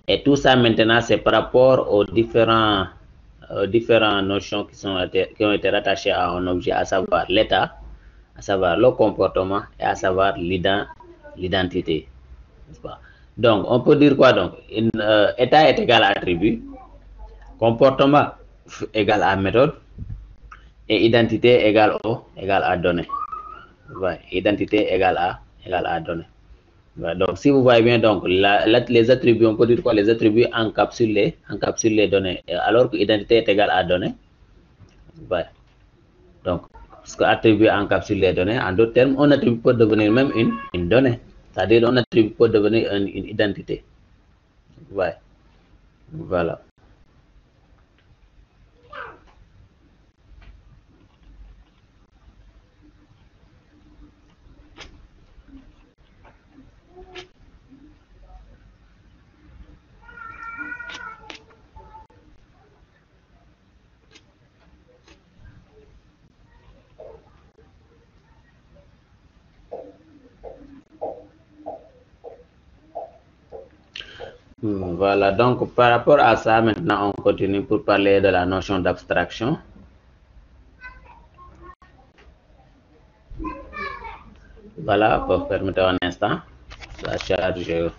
Et tout ça maintenant, c'est par rapport aux différentes notions qui ont été rattachées à un objet, à savoir l'état, à savoir le comportement et à savoir l'identité. Donc, on peut dire quoi donc? État est égal à attribut, comportement égal à méthode et identité égale à données. Ouais, identité égale à données. Ouais, donc, si vous voyez bien, donc, les attributs, on peut dire quoi? Les attributs encapsulent les données, alors que identité est égale à données. Ouais. Donc, parce que attribut encapsule les données, en d'autres termes, un attribut peut devenir même une donnée. C'est-à-dire, un attribut peut devenir une identité. Ouais. Voilà. Voilà, donc par rapport à ça, maintenant on continue pour parler de la notion d'abstraction. Voilà, permettez un instant, ça charge.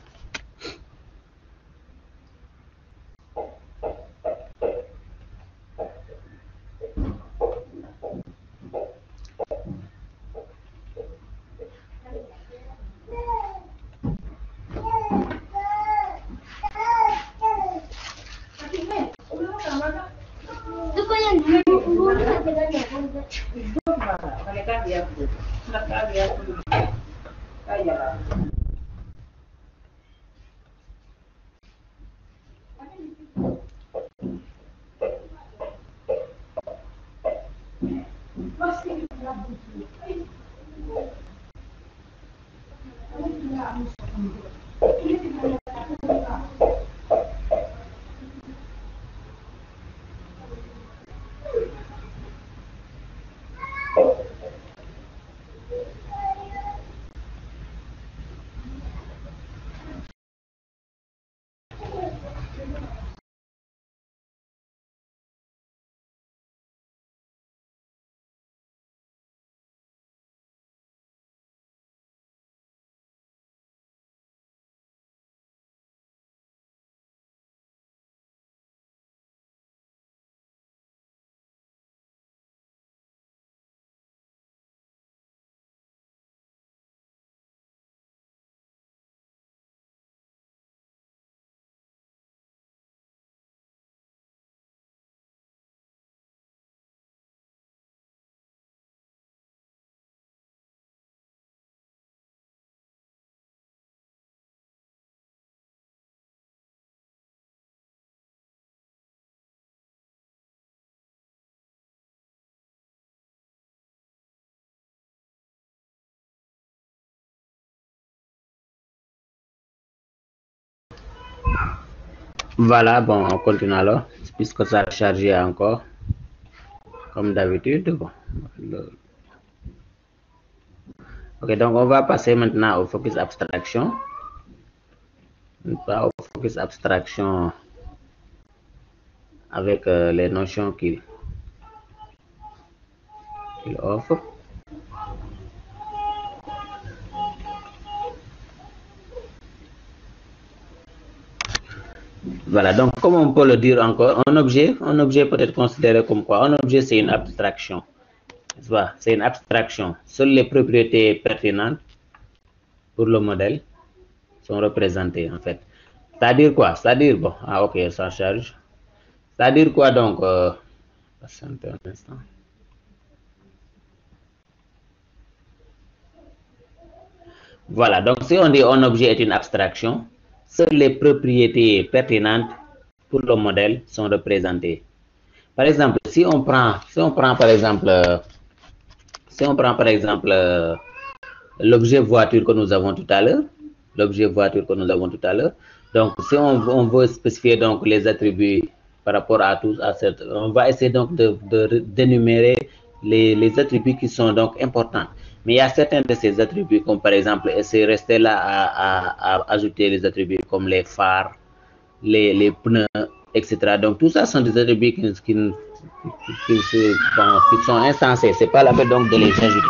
Voilà, bon, on continue alors, puisque ça a chargé encore, comme d'habitude. Bon. Ok, donc on va passer maintenant au focus abstraction. Au focus abstraction avec les notions qu'il offre. Voilà, donc comme on peut le dire encore, un objet peut être considéré comme quoi? Un objet, c'est une abstraction. C'est une abstraction. Seules les propriétés pertinentes pour le modèle sont représentées, en fait. C'est-à-dire quoi? C'est-à-dire, bon, ah ok, ça charge. C'est-à-dire quoi donc? Patientez un instant. Voilà, donc si on dit un objet est une abstraction, seules les propriétés pertinentes pour le modèle sont représentées. Par exemple, si on prend par exemple l'objet voiture que nous avons tout à l'heure, Donc, si on veut spécifier donc les attributs par rapport à tous, on va essayer donc d'énumérer les attributs qui sont donc importants. Mais il y a certains de ces attributs, comme par exemple, essayer de rester là à ajouter les attributs comme les phares, les pneus, etc. Donc, tout ça sont des attributs qui sont insensés. Ce n'est pas la peine donc de les ajouter.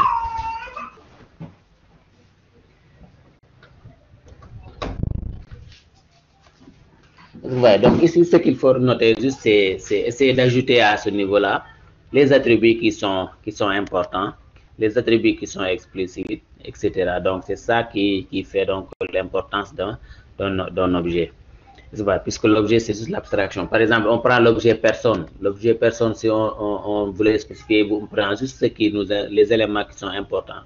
Ouais, donc ici, ce qu'il faut noter juste, c'est essayer d'ajouter à ce niveau-là les attributs qui sont importants, les attributs qui sont explicites, etc. Donc, c'est ça qui fait donc l'importance d'un objet. Puisque l'objet, c'est juste l'abstraction. Par exemple, on prend l'objet personne. L'objet personne, si on voulait spécifier, on prend juste les éléments qui sont importants.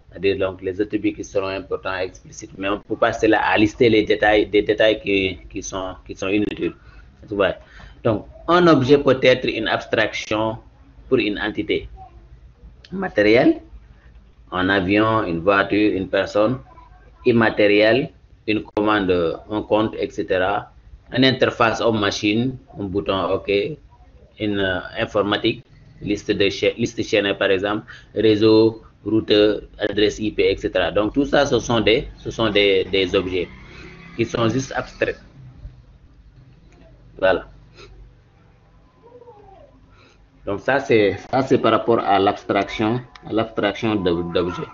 C'est-à-dire donc les attributs qui seront importants et explicites. Mais on ne peut pas cela à lister les détails, des détails qui sont inutiles. Donc, un objet peut être une abstraction pour une entité matérielle, un avion, une voiture, une personne, immatérielle, une commande, un compte, etc. Une interface homme-machine, un bouton OK, une informatique, liste chaînée par exemple, réseau, routeur, adresse IP, etc. Donc tout ça, ce sont des objets qui sont juste abstraits. Voilà. Donc ça c'est par rapport à l'abstraction d'objets.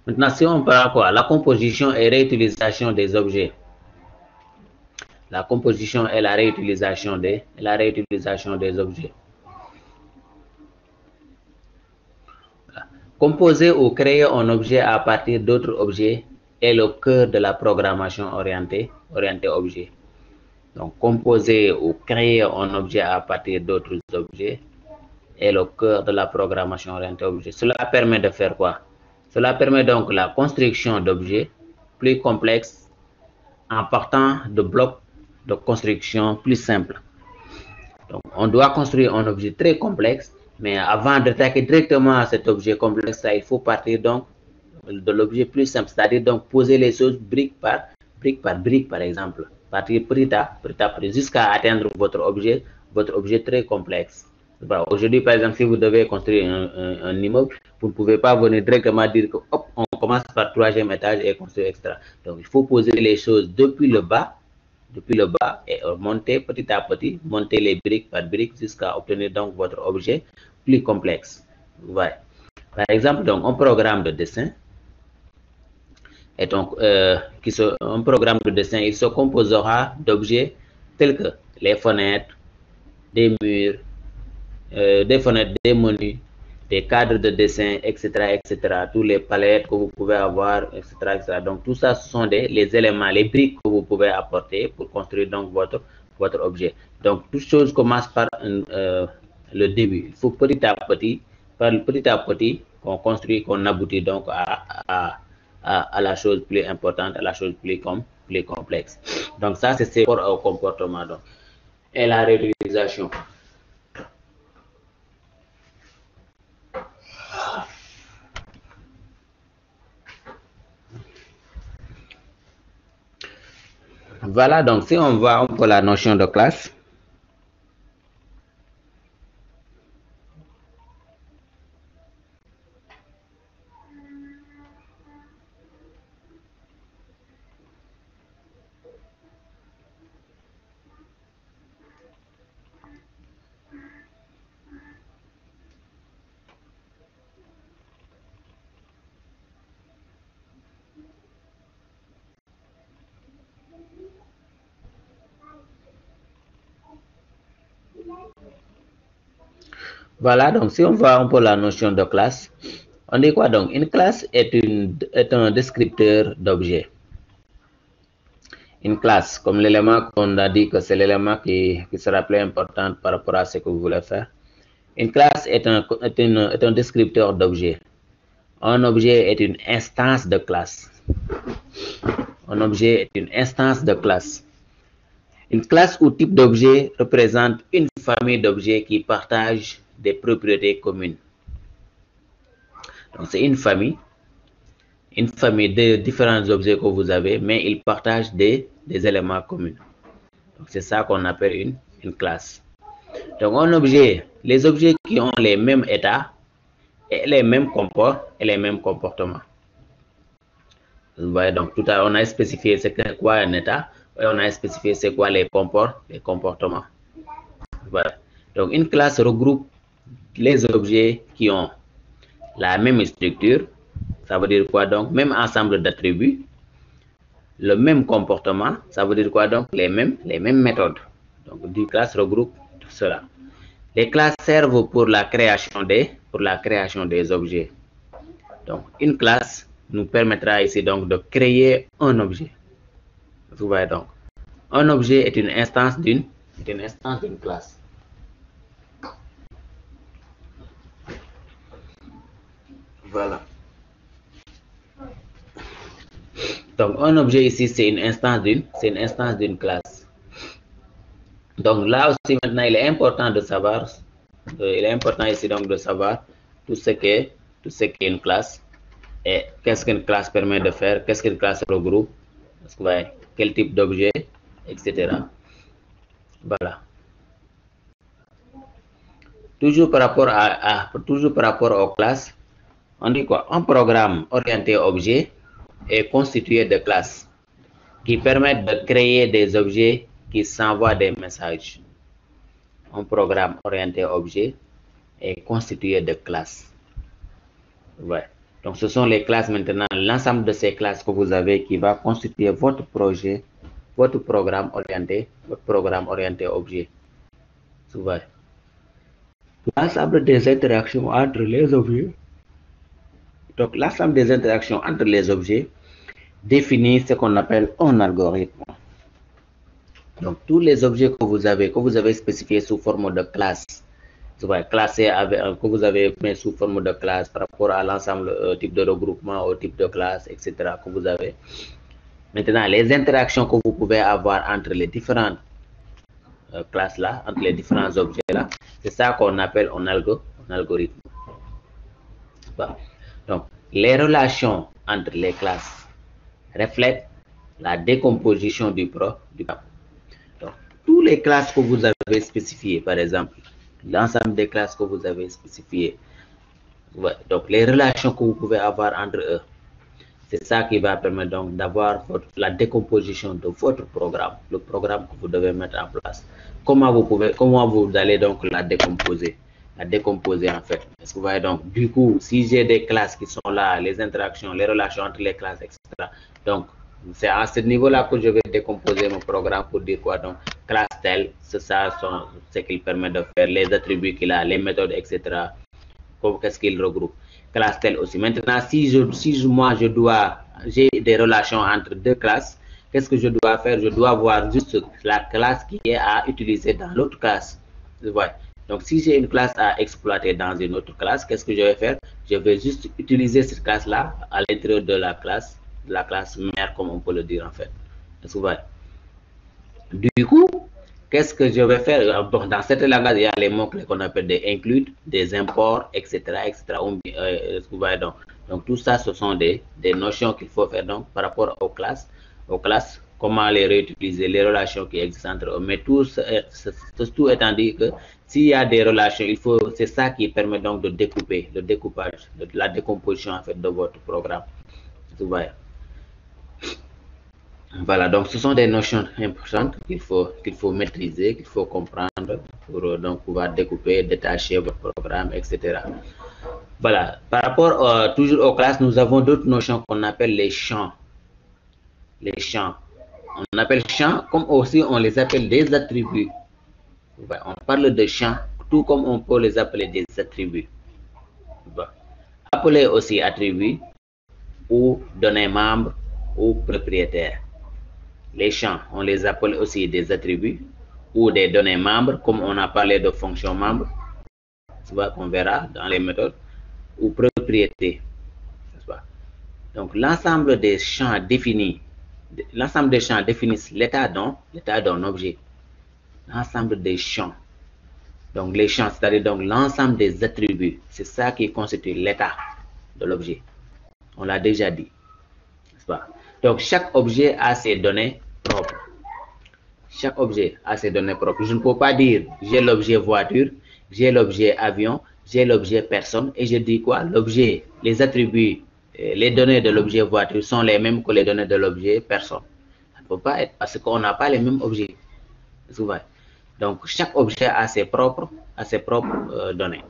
Maintenant, si on parle quoi, la composition et réutilisation des objets. La composition et la réutilisation des objets. Composer ou créer un objet à partir d'autres objets est le cœur de la programmation orientée objet. Donc, composer ou créer un objet à partir d'autres objets est le cœur de la programmation orientée objet. Cela permet de faire quoi? Cela permet donc la construction d'objets plus complexes en partant de blocs de construction plus simples. Donc, on doit construire un objet très complexe, mais avant d'attaquer directement à cet objet complexe, il faut partir donc de l'objet plus simple, c'est-à-dire donc poser les choses brique par brique, par exemple. Partir petit à petit jusqu'à atteindre votre objet très complexe. Aujourd'hui, par exemple, si vous devez construire un immeuble, vous ne pouvez pas venir directement dire que hop, on commence par le 3e étage et construire extra. Donc, il faut poser les choses depuis le bas et monter petit à petit, monter les briques par briques jusqu'à obtenir donc votre objet plus complexe. Ouais. Par exemple, donc un programme de dessin et donc un programme de dessin, il se composera d'objets tels que les fenêtres, des murs, des fenêtres, des menus, des cadres de dessin, etc., etc., tous les palettes que vous pouvez avoir, etc., etc. Donc, tout ça, ce sont les éléments, les briques que vous pouvez apporter pour construire donc votre objet. Donc, toute chose commence par le début. Il faut petit à petit, qu'on construit, qu'on aboutit donc à la chose plus importante, à la chose plus complexe. Donc, ça, c'est pour au comportement. Donc, et la réutilisation. Voilà, donc si on voit un peu la notion de classe, voilà, donc si on voit un peu la notion de classe, on dit quoi donc? Une classe est un descripteur d'objet. Une classe, comme l'élément qu'on a dit que c'est l'élément qui sera plus important par rapport à ce que vous voulez faire. Une classe est un descripteur d'objet. Un objet est une instance de classe. Un objet est une instance de classe. Une classe ou type d'objet représente une famille d'objets qui partagent des propriétés communes. Donc, c'est une famille une famille de différents objets que vous avez, mais ils partagent des éléments communs. Donc, c'est ça qu'on appelle une classe. Donc, un objet, les objets qui ont les mêmes états et les mêmes comportements. Vous voyez, donc, tout à l'heure, on a spécifié c'est quoi un état, et on a spécifié c'est quoi les comportements. Voilà. Donc, une classe regroupe les objets qui ont la même structure, ça veut dire quoi donc? Même ensemble d'attributs, le même comportement, ça veut dire quoi donc? Les mêmes méthodes. Donc, une classe regroupe tout cela. Les classes servent pour la création des objets. Donc, une classe nous permettra ici donc de créer un objet. Vous voyez donc, un objet est une instance d'une classe. Voilà. Donc, un objet ici, c'est une instance d'une classe. Donc, là aussi, maintenant, il est important de savoir, il est important ici donc de savoir tout ce qu'est une classe et qu'est-ce qu'une classe permet de faire, qu'est-ce qu'une classe regroupe, parce que, ouais, quel type d'objet, etc. Voilà. Toujours par rapport aux classes, on dit quoi? Un programme orienté objet est constitué de classes qui permettent de créer des objets qui s'envoient des messages. Un programme orienté objet est constitué de classes. Ouais. Donc, ce sont les classes maintenant, l'ensemble de ces classes que vous avez qui va constituer votre projet, votre programme orienté objet. Ouais. L'ensemble des interactions entre les objets. Donc, l'ensemble des interactions entre les objets définit ce qu'on appelle un algorithme. Donc, tous les objets que vous avez spécifiés sous forme de classe, classés que vous avez mis sous forme de classe par rapport à l'ensemble type de regroupement, au type de classe, etc. que vous avez. Maintenant, les interactions que vous pouvez avoir entre les différentes classes là, entre les différents objets là, c'est ça qu'on appelle un algorithme. Donc, les relations entre les classes reflètent la décomposition du programme. Donc, toutes les classes que vous avez spécifiées, par exemple, l'ensemble des classes que vous avez spécifiées, ouais, donc les relations que vous pouvez avoir entre eux, c'est ça qui va permettre donc d'avoir la décomposition de votre programme, le programme que vous devez mettre en place. Comment vous allez donc la décomposer en fait. Est-ce que vous voyez donc, du coup, si j'ai des classes qui sont là, les interactions, les relations entre les classes, etc. Donc, c'est à ce niveau-là que je vais décomposer mon programme pour dire quoi donc, classe telle, c'est ça ce qu'il permet de faire, les attributs qu'il a, les méthodes, etc. Qu'est-ce qu'il regroupe. Classe telle aussi. Maintenant, si j'ai des relations entre deux classes, qu'est-ce que je dois faire? Je dois voir juste la classe qui est à utiliser dans l'autre classe. Ouais. Donc, si j'ai une classe à exploiter dans une autre classe, qu'est-ce que je vais faire? Je vais juste utiliser cette classe-là à l'intérieur de la classe mère, comme on peut le dire en fait. Du coup, qu'est-ce que je vais faire? Dans cette langage, il y a les mots-clés qu'on appelle des includes, des imports, etc. Donc, tout ça, ce sont des notions qu'il faut faire donc, par rapport aux classes, comment les réutiliser, les relations qui existent entre eux. Mais tout étant dit que s'il y a des relations, c'est ça qui permet donc de découper, le découpage, la décomposition en fait de votre programme. Vous voyez. Voilà, donc ce sont des notions importantes qu'il faut maîtriser, qu'il faut comprendre pour donc pouvoir découper, détacher votre programme, etc. Voilà, par rapport toujours aux classes, nous avons d'autres notions qu'on appelle les champs. Les champs. On appelle champs comme aussi on les appelle des attributs. On parle de champs tout comme on peut les appeler des attributs. Appelez aussi attributs ou données membres ou propriétaires. Les champs, on les appelle aussi des attributs ou des données membres, comme on a parlé de fonctions membres, qu'on verra dans les méthodes, ou propriétés. Donc, l'ensemble des champs définissent l'état d'un objet. L'ensemble des champs. Donc, les champs, c'est-à-dire donc l'ensemble des attributs, c'est ça qui constitue l'état de l'objet. On l'a déjà dit. pas? Donc, chaque objet a ses données propres. Chaque objet a ses données propres. Je ne peux pas dire j'ai l'objet voiture, j'ai l'objet avion, j'ai l'objet personne, et je dis quoi? L'objet, les attributs, les données de l'objet voiture sont les mêmes que les données de l'objet personne. Ça ne peut pas être parce qu'on n'a pas les mêmes objets. Donc, chaque objet a ses propres données.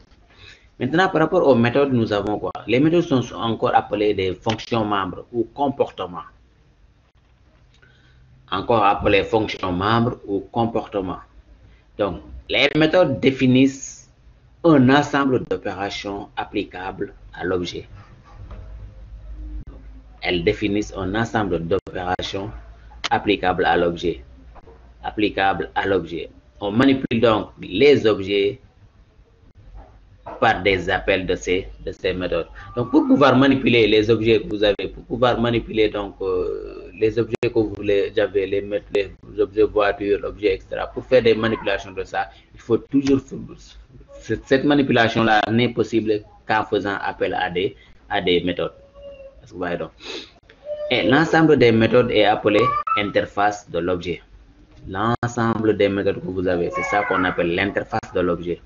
Maintenant, par rapport aux méthodes, nous avons quoi? Les méthodes sont encore appelées des fonctions membres ou comportements. Encore appelées fonctions membres ou comportements. Donc, les méthodes définissent un ensemble d'opérations applicables à l'objet. Elles définissent un ensemble d'opérations applicables à l'objet. On manipule donc les objets par des appels de ces méthodes. Donc, pour pouvoir manipuler les objets que vous avez, pour pouvoir manipuler donc les objets que vous voulez, les objets voitures, objets, etc. Pour faire des manipulations de ça, il faut toujours cette manipulation-là n'est possible qu'en faisant appel à des méthodes. Et l'ensemble des méthodes est appelé interface de l'objet. L'ensemble des méthodes que vous avez, c'est ça qu'on appelle l'interface de l'objet.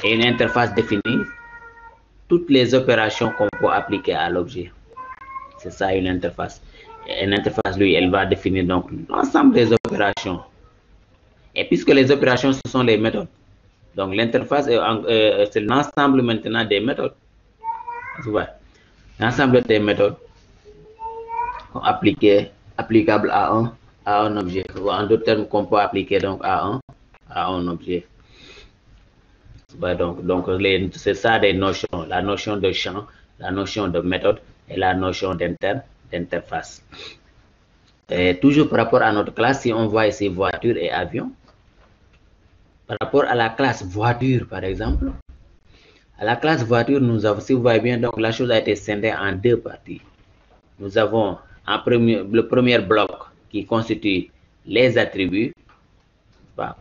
Et une interface définit toutes les opérations qu'on peut appliquer à l'objet. C'est ça une interface. Et une interface, lui, elle va définir donc l'ensemble des opérations. Et puisque les opérations, ce sont les méthodes. Donc l'interface, c'est l'ensemble maintenant des méthodes. L'ensemble des méthodes applicables à un objet. En d'autres termes, qu'on peut appliquer donc à un objet. Donc c'est ça des notions, la notion de champ, la notion de méthode et la notion d'interface. Et toujours par rapport à notre classe, si on voit ici voiture et avion, par rapport à la classe voiture par exemple, à la classe voiture, nous avons, si vous voyez bien, donc la chose a été scindée en deux parties. Nous avons le premier bloc qui constitue les attributs,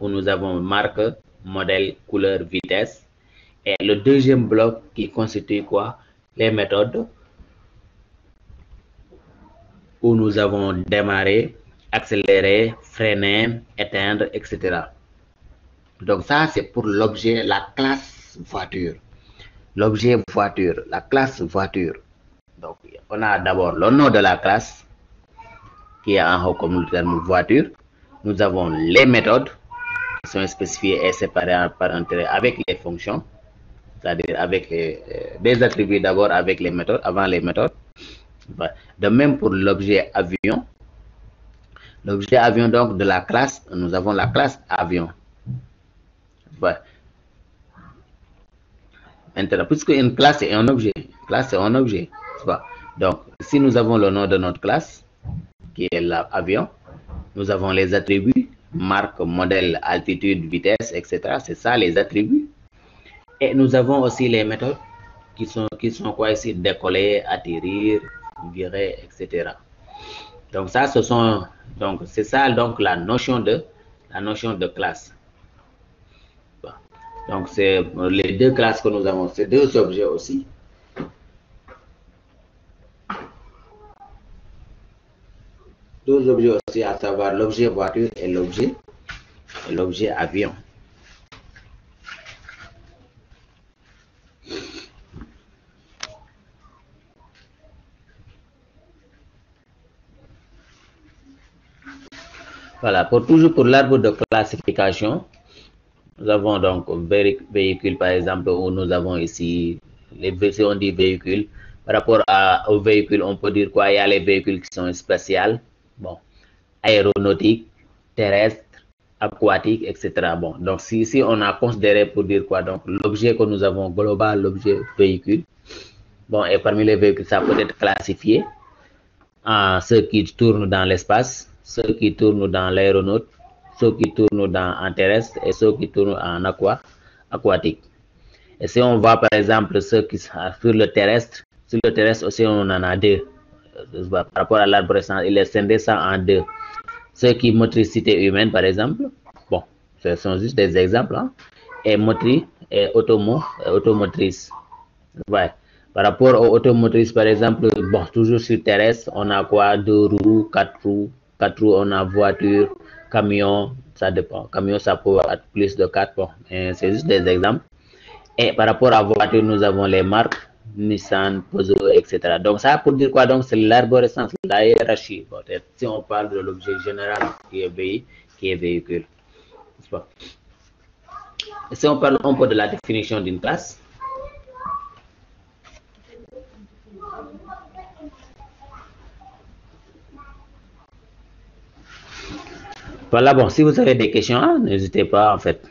où nous avons marque, modèle, couleur, vitesse. Et le deuxième bloc qui constitue quoi? Les méthodes, où nous avons démarré, accéléré, freiner, éteindre, etc. Donc ça, c'est pour l'objet, la classe voiture. L'objet voiture, la classe voiture. Donc, on a d'abord le nom de la classe, qui est en haut comme le terme voiture. Nous avons les méthodes, qui sont spécifiées et séparées par intérêt avec les fonctions, c'est-à-dire avec des attributs d'abord avec les méthodes, avant les méthodes. De même pour l'objet avion. L'objet avion, donc, de la classe, nous avons la classe avion. Maintenant, puisque une classe est un objet, donc, si nous avons le nom de notre classe, qui est l'avion, nous avons les attributs, marque, modèle, altitude, vitesse, etc. C'est ça les attributs. Et nous avons aussi les méthodes qui sont quoi ici? Décoller, atterrir, virer, etc. Donc ça, c'est ça donc la notion de classe. Donc c'est les deux classes que nous avons, ces deux objets aussi. Deux objets aussi, à savoir l'objet voiture et l'objet avion. Voilà, toujours pour l'arbre de classification, nous avons donc véhicule par exemple, où nous avons ici si on dit véhicule. Par rapport aux véhicules, on peut dire quoi? Il y a les véhicules qui sont spatials, bon, aéronautiques, terrestres, aquatiques, etc. Bon, donc ici on a considéré pour dire quoi? Donc l'objet que nous avons global, l'objet véhicule. Bon, et parmi les véhicules, ça peut être classifié en ceux qui tournent dans l'espace, ceux qui tournent dans l'aéronaute, ceux qui tournent en terrestre et ceux qui tournent en aquatique. Et si on voit par exemple ceux qui sont sur le terrestre aussi on en a deux. Par rapport à l'arbre récent, il est scindé ça en deux. Ceux qui motricité humaine par exemple, bon, ce sont juste des exemples, hein, et motrice et automotrice. Ouais. Par rapport aux automotrices, par exemple, bon, toujours sur terrestre, on a quoi? 2 roues, 4 roues. 4 roues, on a voiture, camion, ça dépend. Camion, ça peut être plus de 4, bon, c'est juste des exemples. Et par rapport à voiture, nous avons les marques, Nissan, Peugeot, etc. Donc, ça pour dire quoi? Donc, c'est l'arborescence, la hiérarchie. Peut-être si on parle de l'objet général qui est véhicule. Si on parle un peu de la définition d'une classe, voilà, bon, si vous avez des questions, hein, n'hésitez pas, en fait.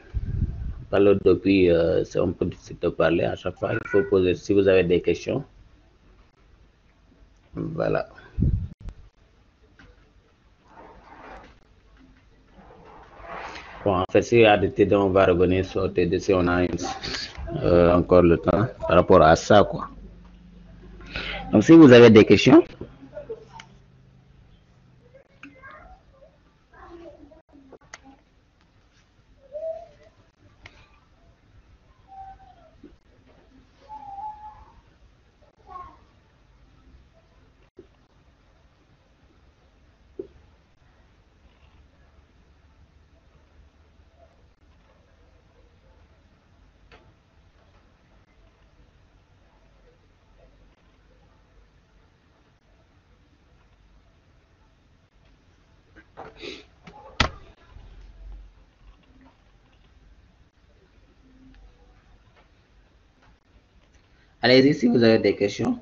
Parle depuis, c'est un peu difficile de parler à chaque fois. Il faut poser, si vous avez des questions. Voilà. Bon, en fait, si y a des TD, on va revenir sur TD si on a encore le temps par rapport à ça, quoi. Donc, si vous avez des questions. Allez-y si vous avez des questions.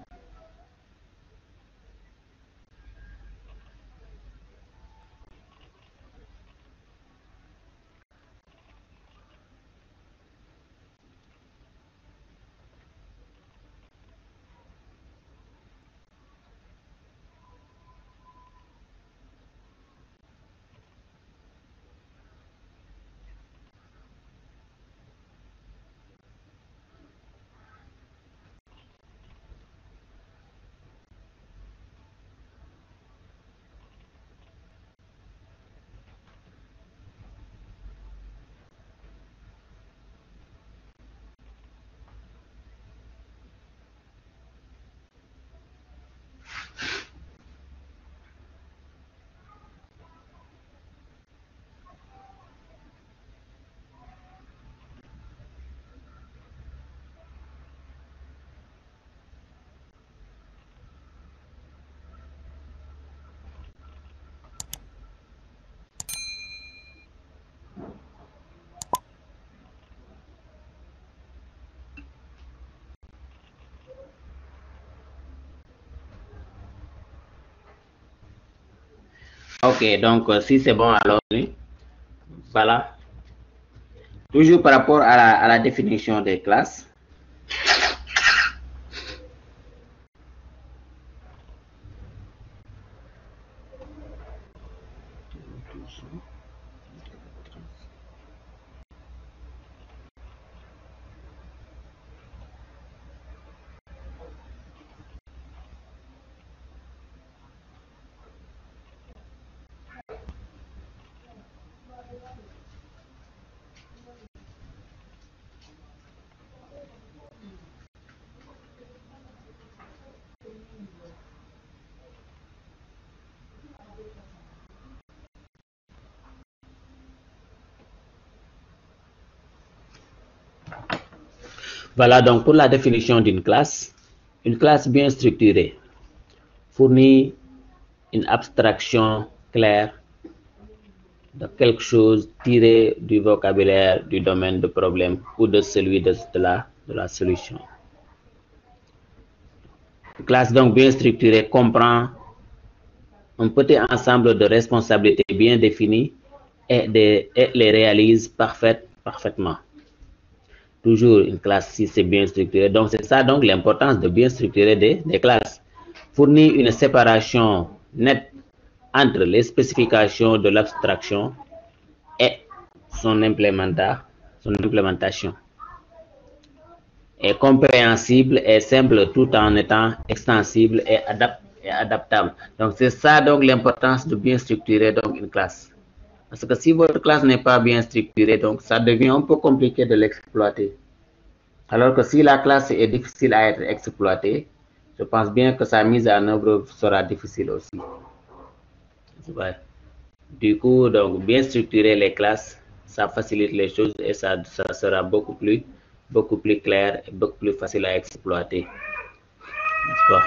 Ok, donc si c'est bon, alors, voilà. Toujours par rapport à la définition des classes. Voilà donc pour la définition d'une classe. Une classe bien structurée fournit une abstraction claire de quelque chose tiré du vocabulaire du domaine de problème ou de celui de la solution. Une classe donc bien structurée comprend un petit ensemble de responsabilités bien définies et les réalise parfaitement. Toujours une classe si c'est bien structuré. Donc c'est ça donc l'importance de bien structurer des classes. Fournir une séparation nette entre les spécifications de l'abstraction et son implémentation. Est compréhensible et simple tout en étant extensible et adaptable. Donc c'est ça donc l'importance de bien structurer donc une classe. Parce que si votre classe n'est pas bien structurée, donc ça devient un peu compliqué de l'exploiter. Alors que si la classe est difficile à être exploitée, je pense bien que sa mise en œuvre sera difficile aussi. Ouais. Du coup, donc, bien structurer les classes, ça facilite les choses et ça sera beaucoup plus clair et beaucoup plus facile à exploiter. N'est-ce pas?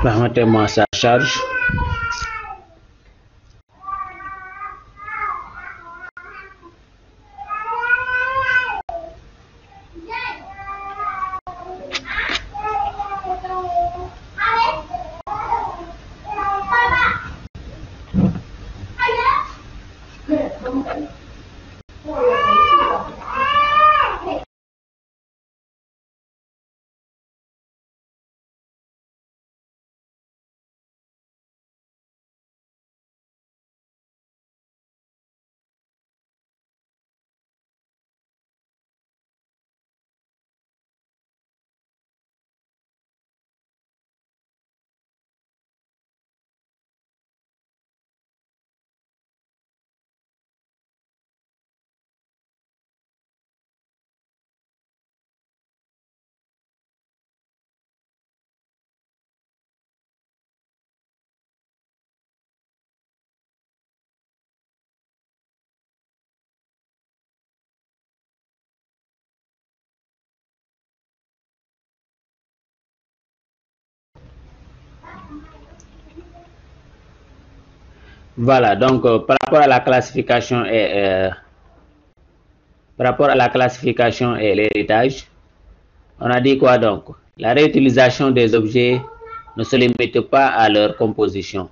Permettez-moi, ça charge. Voilà, donc par rapport à la classification et l'héritage, on a dit quoi donc? La réutilisation des objets ne se limite pas à leur composition.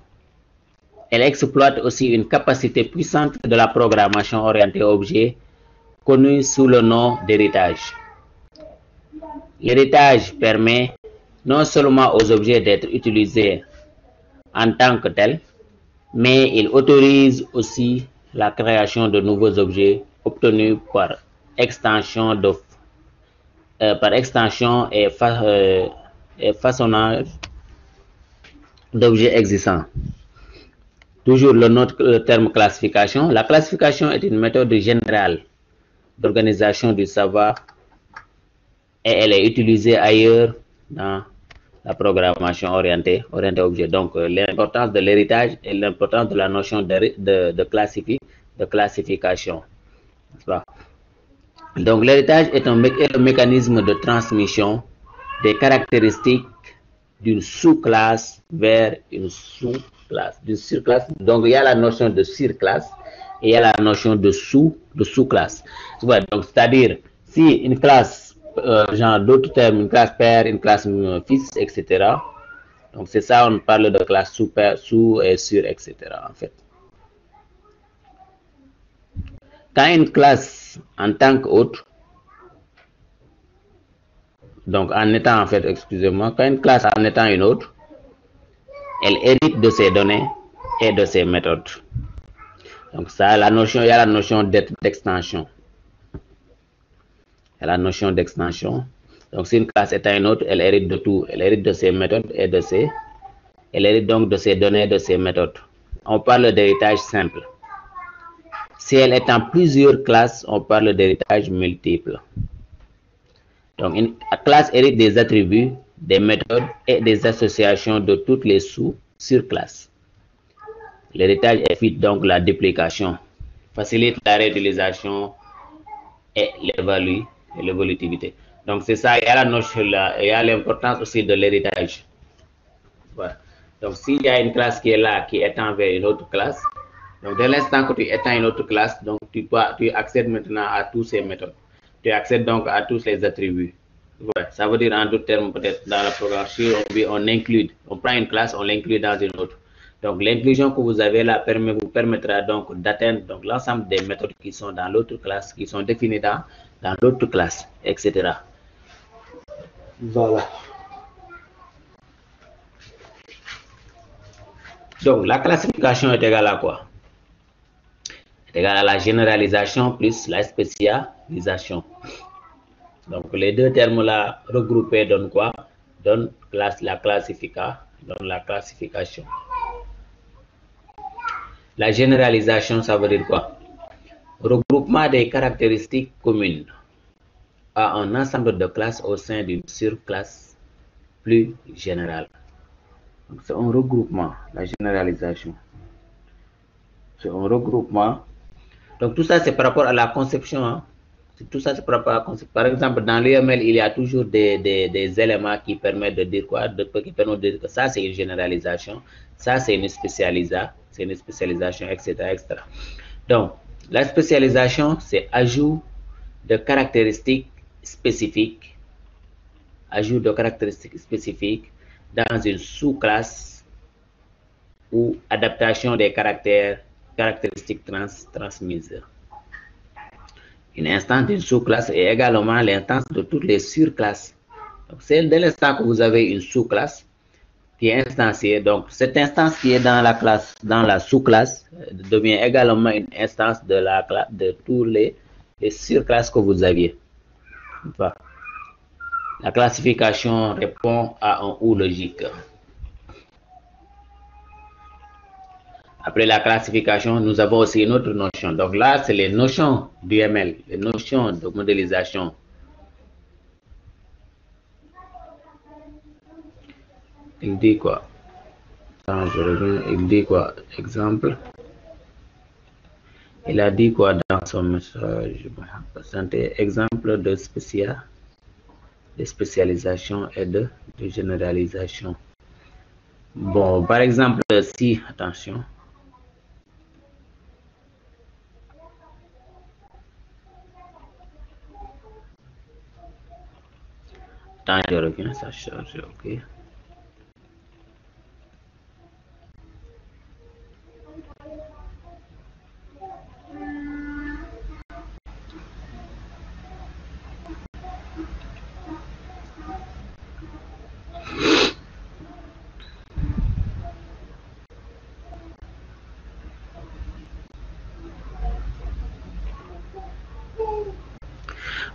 Elle exploite aussi une capacité puissante de la programmation orientée objet, connue sous le nom d'héritage. L'héritage permet non seulement aux objets d'être utilisés en tant que tels, mais il autorise aussi la création de nouveaux objets obtenus par extension et façonnage d'objets existants. Toujours le terme classification. La classification est une méthode générale d'organisation du savoir et elle est utilisée ailleurs dans la programmation orientée objet. Donc, l'importance de l'héritage et l'importance de la notion de classification. Donc, l'héritage est un mécanisme de transmission des caractéristiques d'une sous-classe vers une sous-classe, d'une surclasse. Donc, il y a la notion de surclasse et il y a la notion de sous-classe. Donc, c'est-à-dire, si une classe, genre d'autres termes, une classe père, une classe fils, etc. Donc, c'est ça, on parle de classe sous et sur, etc. En fait. Quand une classe en tant qu'autre, donc en étant en fait, excusez-moi, quand une classe en étant une autre, elle hérite de ses données et de ses méthodes. Donc ça, il y a la notion d'extension. Il y a la notion d'extension. Donc si une classe est une autre, elle hérite de tout. Elle hérite de ses méthodes et elle hérite donc de ses données et de ses méthodes. On parle d'héritage simple. Si elle est en plusieurs classes, on parle d'héritage multiple. Donc, une classe hérite des attributs, des méthodes et des associations de toutes les surclasses. L'héritage évite donc la duplication. facilite la réutilisation et l'évolutivité. Donc, c'est ça, il y a la notion là, il y a l'importance aussi de l'héritage. Voilà. Donc, s'il y a une classe qui est là, qui étend vers une autre classe, donc dès l'instant que tu étends une autre classe, donc tu accèdes maintenant à tous ces méthodes. Tu accèdes donc à tous les attributs. Ouais, ça veut dire en d'autres termes, peut-être dans la programmation, on inclut, on prend une classe, on l'inclut dans une autre. Donc, l'inclusion que vous avez là vous permettra donc d'atteindre l'ensemble des méthodes qui sont dans l'autre classe, qui sont définies dans l'autre classe, etc. Voilà. Donc, la classification est égale à quoi? Est égale à la généralisation plus la spécialisation. Donc, les deux termes-là regroupés donnent quoi? Donnent la classification. La généralisation, ça veut dire quoi? Regroupement des caractéristiques communes à un ensemble de classes au sein d'une surclasse plus générale. C'est un regroupement, la généralisation. C'est un regroupement. Donc, tout ça, c'est par rapport à la conception. Hein. Tout ça, c'est par rapport à la conception. Par exemple, dans l'UML, il y a toujours des éléments qui permettent de dire quoi? Qui permettent de dire que ça, c'est une généralisation. Ça, c'est une spécialisation, etc., etc. Donc, la spécialisation, c'est ajout de caractéristiques spécifiques. Ajout de caractéristiques spécifiques dans une sous-classe ou adaptation des caractéristiques transmises. Une instance d'une sous-classe est également l'instance de toutes les surclasses. Donc, c'est dès l'instant que vous avez une sous-classe qui est instanciée, donc cette instance qui est dans la classe, dans la sous-classe, devient également une instance de tous les surclasses que vous aviez. Voilà. La classification répond à un ou logique. Après la classification, nous avons aussi une autre notion. Donc là, c'est les notions d'UML, les notions de modélisation. Il dit quoi? Attends, je reviens. Il dit quoi? Exemple. Il a dit quoi dans son message? Exemple de spécialisation et de généralisation. Bon, par exemple, si, attention. Attends, je reviens, ça charge, ok.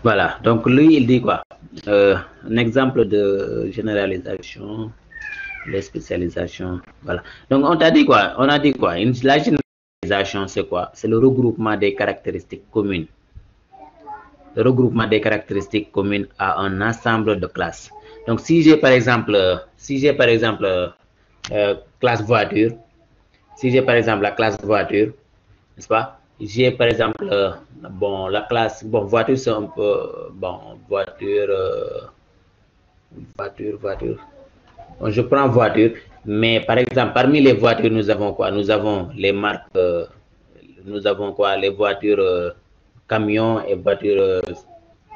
Voilà, donc lui, il dit quoi? Un exemple de généralisation, les spécialisations, voilà. Donc, on t'a dit quoi? On a dit quoi? La généralisation, c'est quoi? C'est le regroupement des caractéristiques communes. Le regroupement des caractéristiques communes à un ensemble de classes. Donc, si j'ai par exemple, classe voiture, si j'ai par exemple la classe voiture, n'est-ce pas? J'ai par exemple, bon, la classe, bon, voiture, c'est un peu, bon, voiture. Bon, je prends voiture, mais par exemple, parmi les voitures, nous avons quoi? Nous avons les marques, nous avons quoi? Les voitures camions et voitures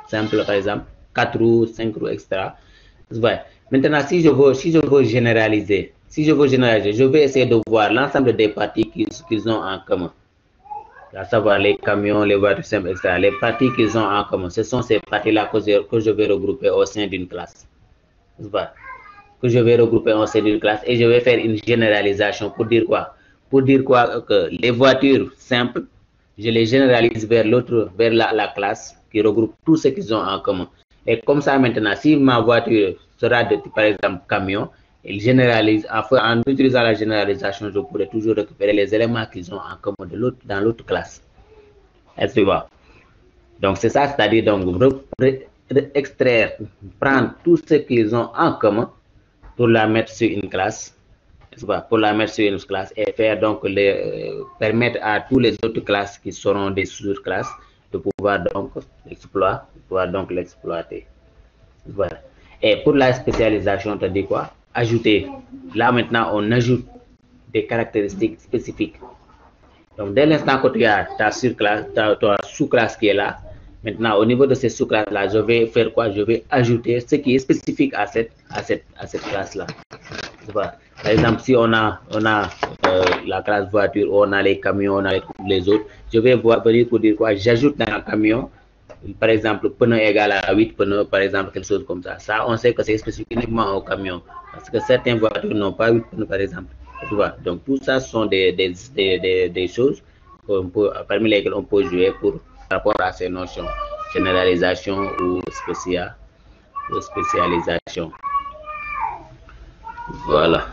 simples, par exemple, 4 roues, 5 roues, etc. Ouais. Maintenant, si je veux généraliser, je vais essayer de voir l'ensemble des parties qu'ils ont en commun. À savoir les camions, les voitures simples, etc. Les parties qu'ils ont en commun, ce sont ces parties-là que je vais regrouper au sein d'une classe. Voilà. Que je vais regrouper au sein d'une classe et je vais faire une généralisation pour dire quoi? Pour dire quoi? Que les voitures simples, je les généralise vers la classe qui regroupe tout ce qu'ils ont en commun. Et comme ça maintenant, si ma voiture sera de type, par exemple, camion, il généralise, en utilisant la généralisation, je pourrai toujours récupérer les éléments qu'ils ont en commun dans l'autre classe. Est-ce que tu vois? Donc, c'est ça, c'est-à-dire donc extraire, prendre tout ce qu'ils ont en commun pour la mettre sur une classe, pour la mettre sur une classe et faire donc permettre à tous les autres classes qui seront des sous-classes de pouvoir donc l'exploiter. Voilà. Et pour la spécialisation, tu dis quoi? Ajouter. Là maintenant, on ajoute des caractéristiques spécifiques. Donc dès l'instant que tu as ta sous-classe qui est là, maintenant au niveau de ces sous-classes là, je vais faire quoi? Je vais ajouter ce qui est spécifique à cette classe là. Voilà. Par exemple, si on a la classe voiture, on a les camions, on a les autres, je vais venir pour dire quoi? J'ajoute dans un camion, par exemple, pneu égal à 8 pneus, par exemple, quelque chose comme ça. Ça, on sait que c'est spécifique uniquement au camion, parce que certaines voitures n'ont pas 8 pneus, par exemple. Tu vois? Donc, tout ça sont des choses parmi lesquelles on peut jouer par rapport à ces notions, généralisation ou spécialisation. Voilà.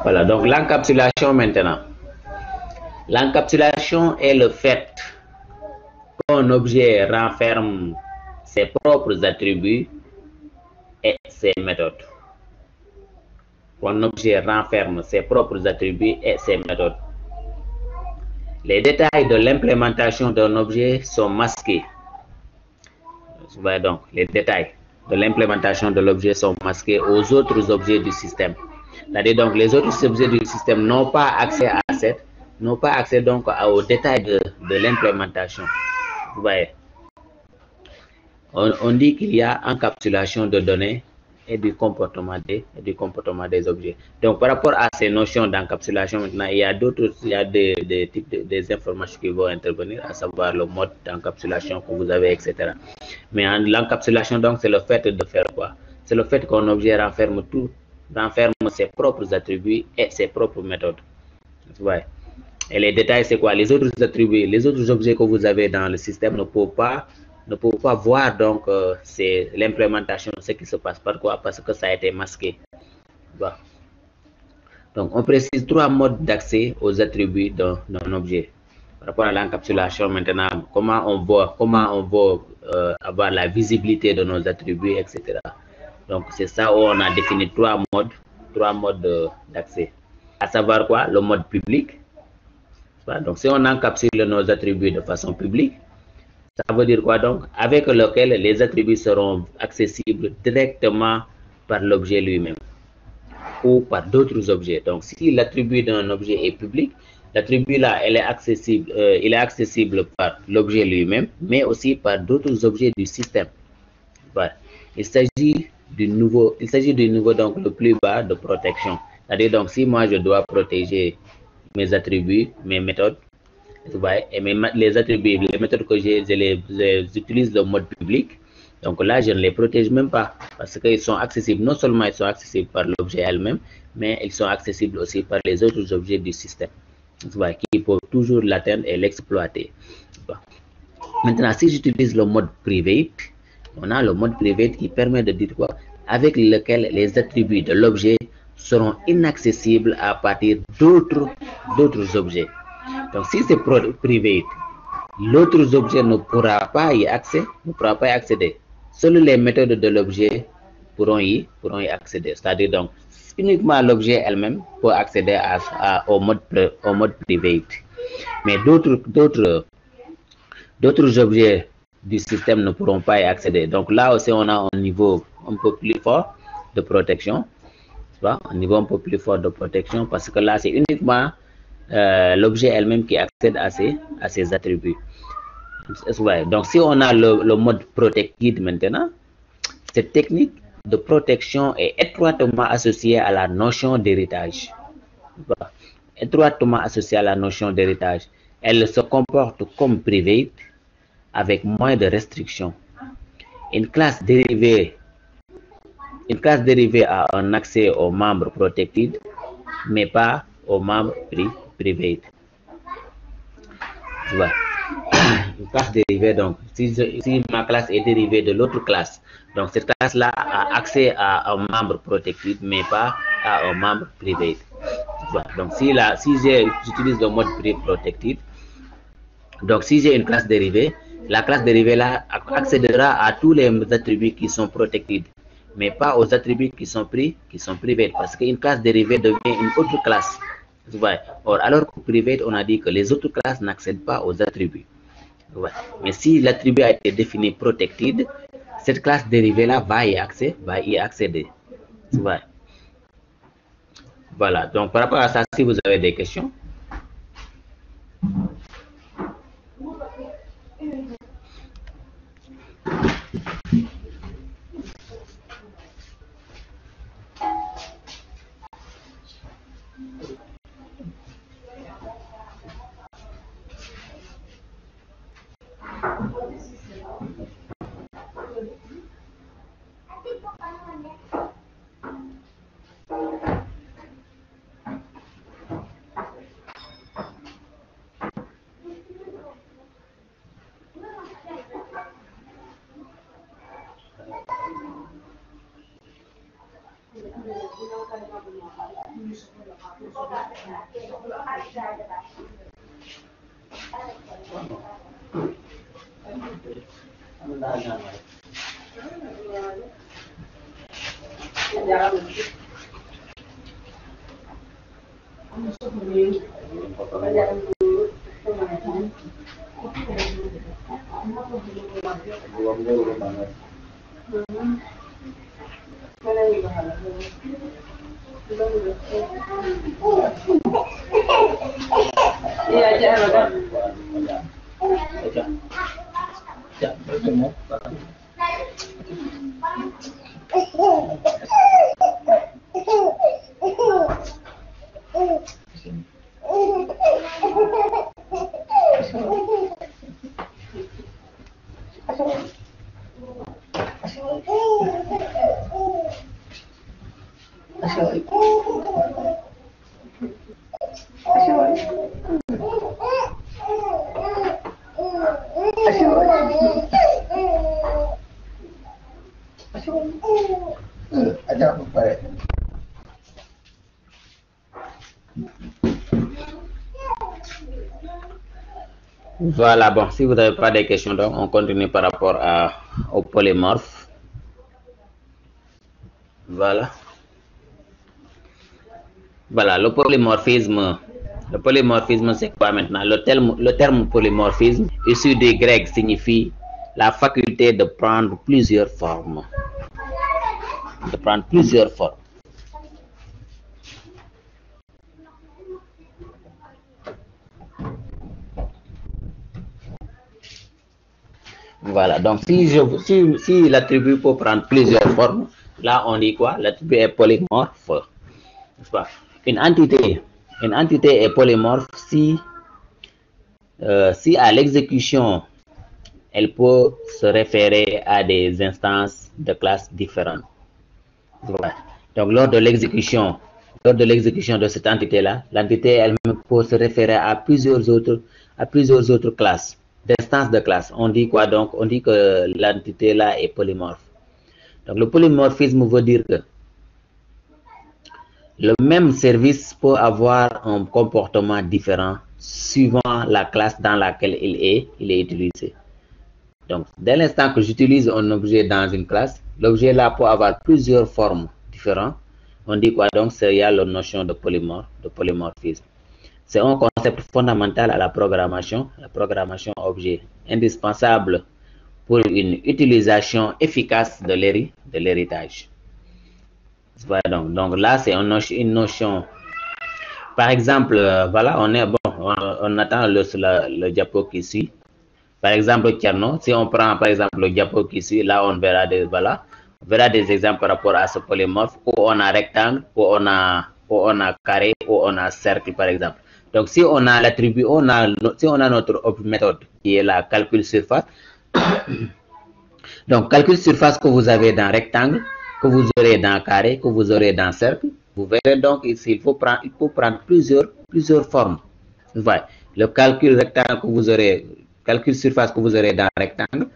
Voilà, donc l'encapsulation maintenant. L'encapsulation est le fait qu'un objet renferme ses propres attributs et ses méthodes. Qu'un objet renferme ses propres attributs et ses méthodes. Les détails de l'implémentation d'un objet sont masqués. Voilà, donc, les détails de l'implémentation de l'objet sont masqués aux autres objets du système. C'est-à-dire donc les autres objets du système n'ont pas accès donc aux détails de l'implémentation. Vous voyez, on dit qu'il y a encapsulation de données et du comportement des objets. Donc par rapport à ces notions d'encapsulation, maintenant il y a des types des informations qui vont intervenir, à savoir le mode d'encapsulation que vous avez, etc. Mais l'encapsulation, donc, c'est le fait de faire quoi? C'est le fait qu'un objet renferme ses propres attributs et ses propres méthodes. Ouais. Et les détails, c'est quoi? Les autres attributs, les autres objets que vous avez dans le système ne peuvent pas voir donc c'est l'implémentation, ce qui se passe par quoi? Parce que ça a été masqué. Ouais. Donc, on précise 3 modes d'accès aux attributs d'un objet. Par rapport à l'encapsulation, maintenant, comment on va avoir la visibilité de nos attributs, etc. Donc, c'est ça où on a défini 3 modes d'accès. À savoir quoi? Le mode public. Donc, si on encapsule nos attributs de façon publique, ça veut dire quoi donc? Avec lequel les attributs seront accessibles directement par l'objet lui-même ou par d'autres objets. Donc, si l'attribut d'un objet est public, l'attribut là, il est accessible par l'objet lui-même, mais aussi par d'autres objets du système. Voilà. Il s'agit du niveau donc le plus bas de protection. C'est-à-dire donc si moi je dois protéger mes attributs, mes méthodes, et les attributs, les méthodes que j'utilise le mode public. Donc là, je ne les protège même pas parce qu'ils sont accessibles. Non seulement ils sont accessibles par l'objet elle-même, mais ils sont accessibles aussi par les autres objets du système qui peuvent toujours l'atteindre et l'exploiter. Maintenant, si j'utilise le mode private, on a le mode private qui permet de dire quoi? Avec lequel les attributs de l'objet seront inaccessibles à partir d'autres objets. Donc, si c'est private, l'autre objet ne pourra pas y accéder. Seules les méthodes de l'objet pourront y accéder. C'est-à-dire donc uniquement l'objet elle-même peut accéder au mode private. Mais d'autres objets du système ne pourront pas y accéder. Donc là aussi, on a un niveau un peu plus fort de protection. Un niveau un peu plus fort de protection parce que là, c'est uniquement l'objet elle-même qui accède à ses attributs. Donc, si on a le mode protected maintenant, cette technique de protection est étroitement associée à la notion d'héritage. Étroitement associée à la notion d'héritage. Elle se comporte comme private avec moins de restrictions. Une classe dérivée a un accès aux membres protected, mais pas aux membres privés. Voilà. Une classe dérivée, donc, si ma classe est dérivée de l'autre classe, donc cette classe-là a accès à un membre protected, mais pas à un membre privé. Donc, si j'utilise le mode protective, donc si j'ai une classe dérivée, la classe dérivée là accédera à tous les attributs qui sont protected, mais pas aux attributs qui sont privés, parce qu'une classe dérivée devient une autre classe. Or, alors que private, on a dit que les autres classes n'accèdent pas aux attributs. Mais si l'attribut a été défini protected, cette classe dérivée là va y accéder. Voilà, donc par rapport à ça, si vous avez des questions. Voilà, bon, si vous n'avez pas de questions, donc on continue par rapport au polymorphe. Voilà. Voilà, le polymorphisme, c'est quoi maintenant? Le terme polymorphisme, issu du grec, signifie la faculté de prendre plusieurs formes. Voilà, donc si l'attribut peut prendre plusieurs formes, là on dit quoi? L'attribut est polymorphe. Une entité est polymorphe si à l'exécution, elle peut se référer à des instances de classes différentes. Voilà. Donc lors de l'exécution de cette entité-là, l'entité elle-même peut se référer à plusieurs autres classes, d'instances de classe. On dit quoi donc? On dit que l'entité-là est polymorphe. Donc le polymorphisme veut dire que le même service peut avoir un comportement différent suivant la classe dans laquelle il est utilisé. Donc, dès l'instant que j'utilise un objet dans une classe, l'objet là peut avoir plusieurs formes différentes. On dit quoi donc? Il y a la notion de polymorphisme. C'est un concept fondamental à la programmation objet, indispensable pour une utilisation efficace de l'héritage. Voilà, donc là, c'est une notion. Par exemple, voilà, on attend le diapo qui suit. Par exemple, Tcherno, si on prend par exemple le diapo qui suit, là on verra des exemples par rapport à ce polymorphe où on a rectangle, où on a carré, où on a cercle par exemple. Donc si on a l'attribut, si on a notre méthode qui est la calcul surface, donc calcul surface que vous avez dans rectangle, que vous aurez dans carré, que vous aurez dans cercle, vous verrez donc ici il faut prendre plusieurs formes. Voilà. Le calcul rectangle que vous aurez, calcul surface que vous aurez dans rectangle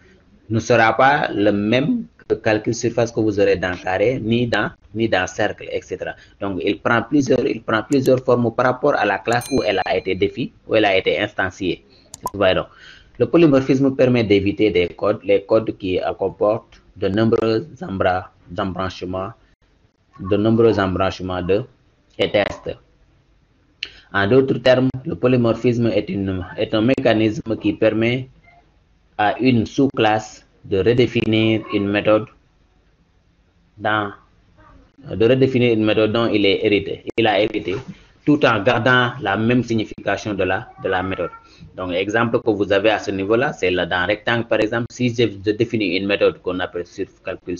ne sera pas le même calcul surface que vous aurez dans carré, ni dans cercle, etc. Donc, il prend plusieurs formes par rapport à la classe où elle a été définie, où elle a été instanciée. Voilà. Le polymorphisme permet d'éviter les codes qui comportent de nombreux embranchements et tests. En d'autres termes, le polymorphisme est un mécanisme qui permet à une sous-classe de redéfinir une méthode dont il a hérité, tout en gardant la même signification de la méthode. Donc, l'exemple que vous avez à ce niveau-là, c'est dans rectangle, par exemple, si je définis une méthode qu'on appelle calculer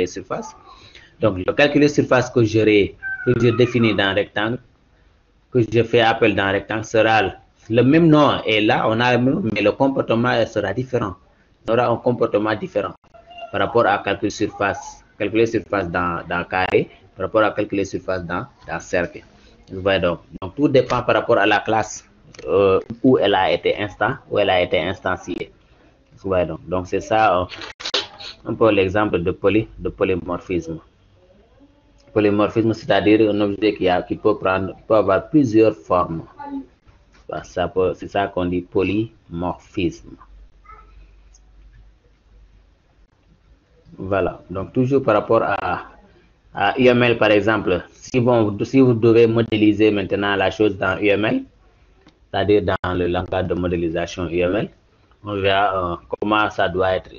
surface. Donc, le calcul surface que je définis dans rectangle, que je fais appel dans rectangle, sera le même nom est là, on a le même, mais le comportement sera différent. On aura un comportement différent par rapport à calculer surface dans carré, par rapport à calculer surface dans cercle. Donc, tout dépend par rapport à la classe où elle a été instanciée. Donc c'est ça un peu l'exemple de polymorphisme. Polymorphisme, c'est-à-dire un objet qui peut avoir plusieurs formes. C'est ça qu'on dit polymorphisme. Voilà. Donc, toujours par rapport à UML, par exemple, si vous devez modéliser maintenant la chose dans UML, c'est-à-dire dans le langage de modélisation UML, on verra comment ça doit être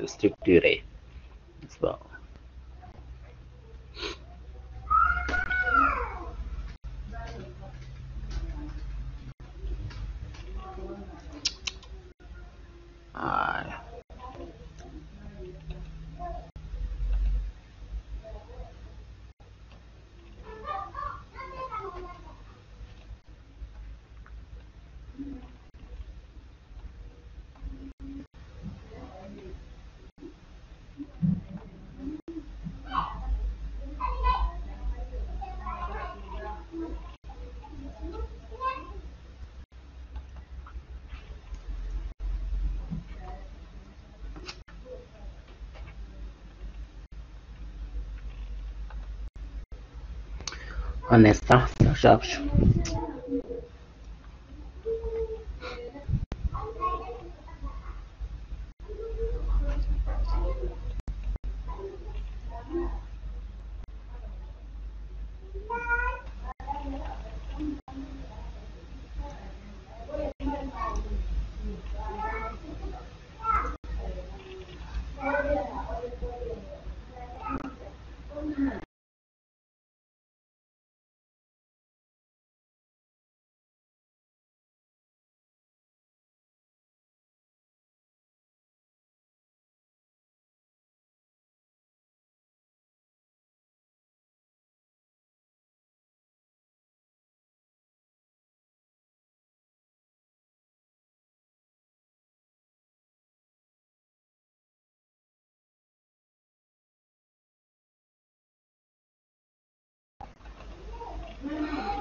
structuré. Bon. Un instant, ça charge.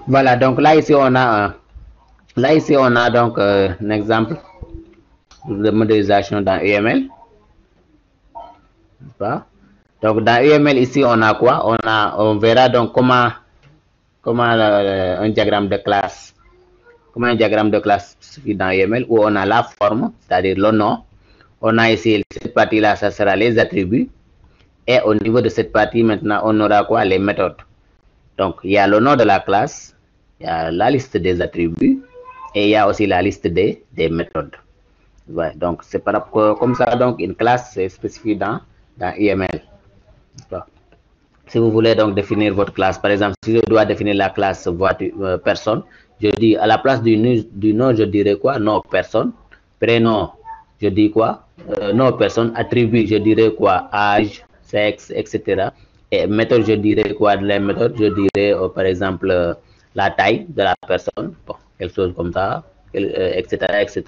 Voilà, donc là ici on a donc un exemple de modélisation dans UML. Donc dans UML ici on a quoi? On verra donc comment un diagramme de classe, dans UML où on a la forme, c'est-à-dire le nom. On a ici cette partie-là, ça sera les attributs. Et au niveau de cette partie maintenant, on aura quoi? Les méthodes. Donc il y a le nom de la classe, il y a la liste des attributs et il y a aussi la liste des méthodes. Ouais, donc c'est comme ça, donc une classe est spécifiée dans UML. Si vous voulez donc définir votre classe, par exemple, si je dois définir la classe personne, je dis à la place du nom, je dirais quoi? Nom personne. Prénom, je dis quoi? Nom personne. Attribut, je dirais quoi? Âge, sexe, etc. Et méthode, je dirais quoi? Les méthodes, je dirais par exemple la taille de la personne, bon, quelque chose comme ça, etc., etc.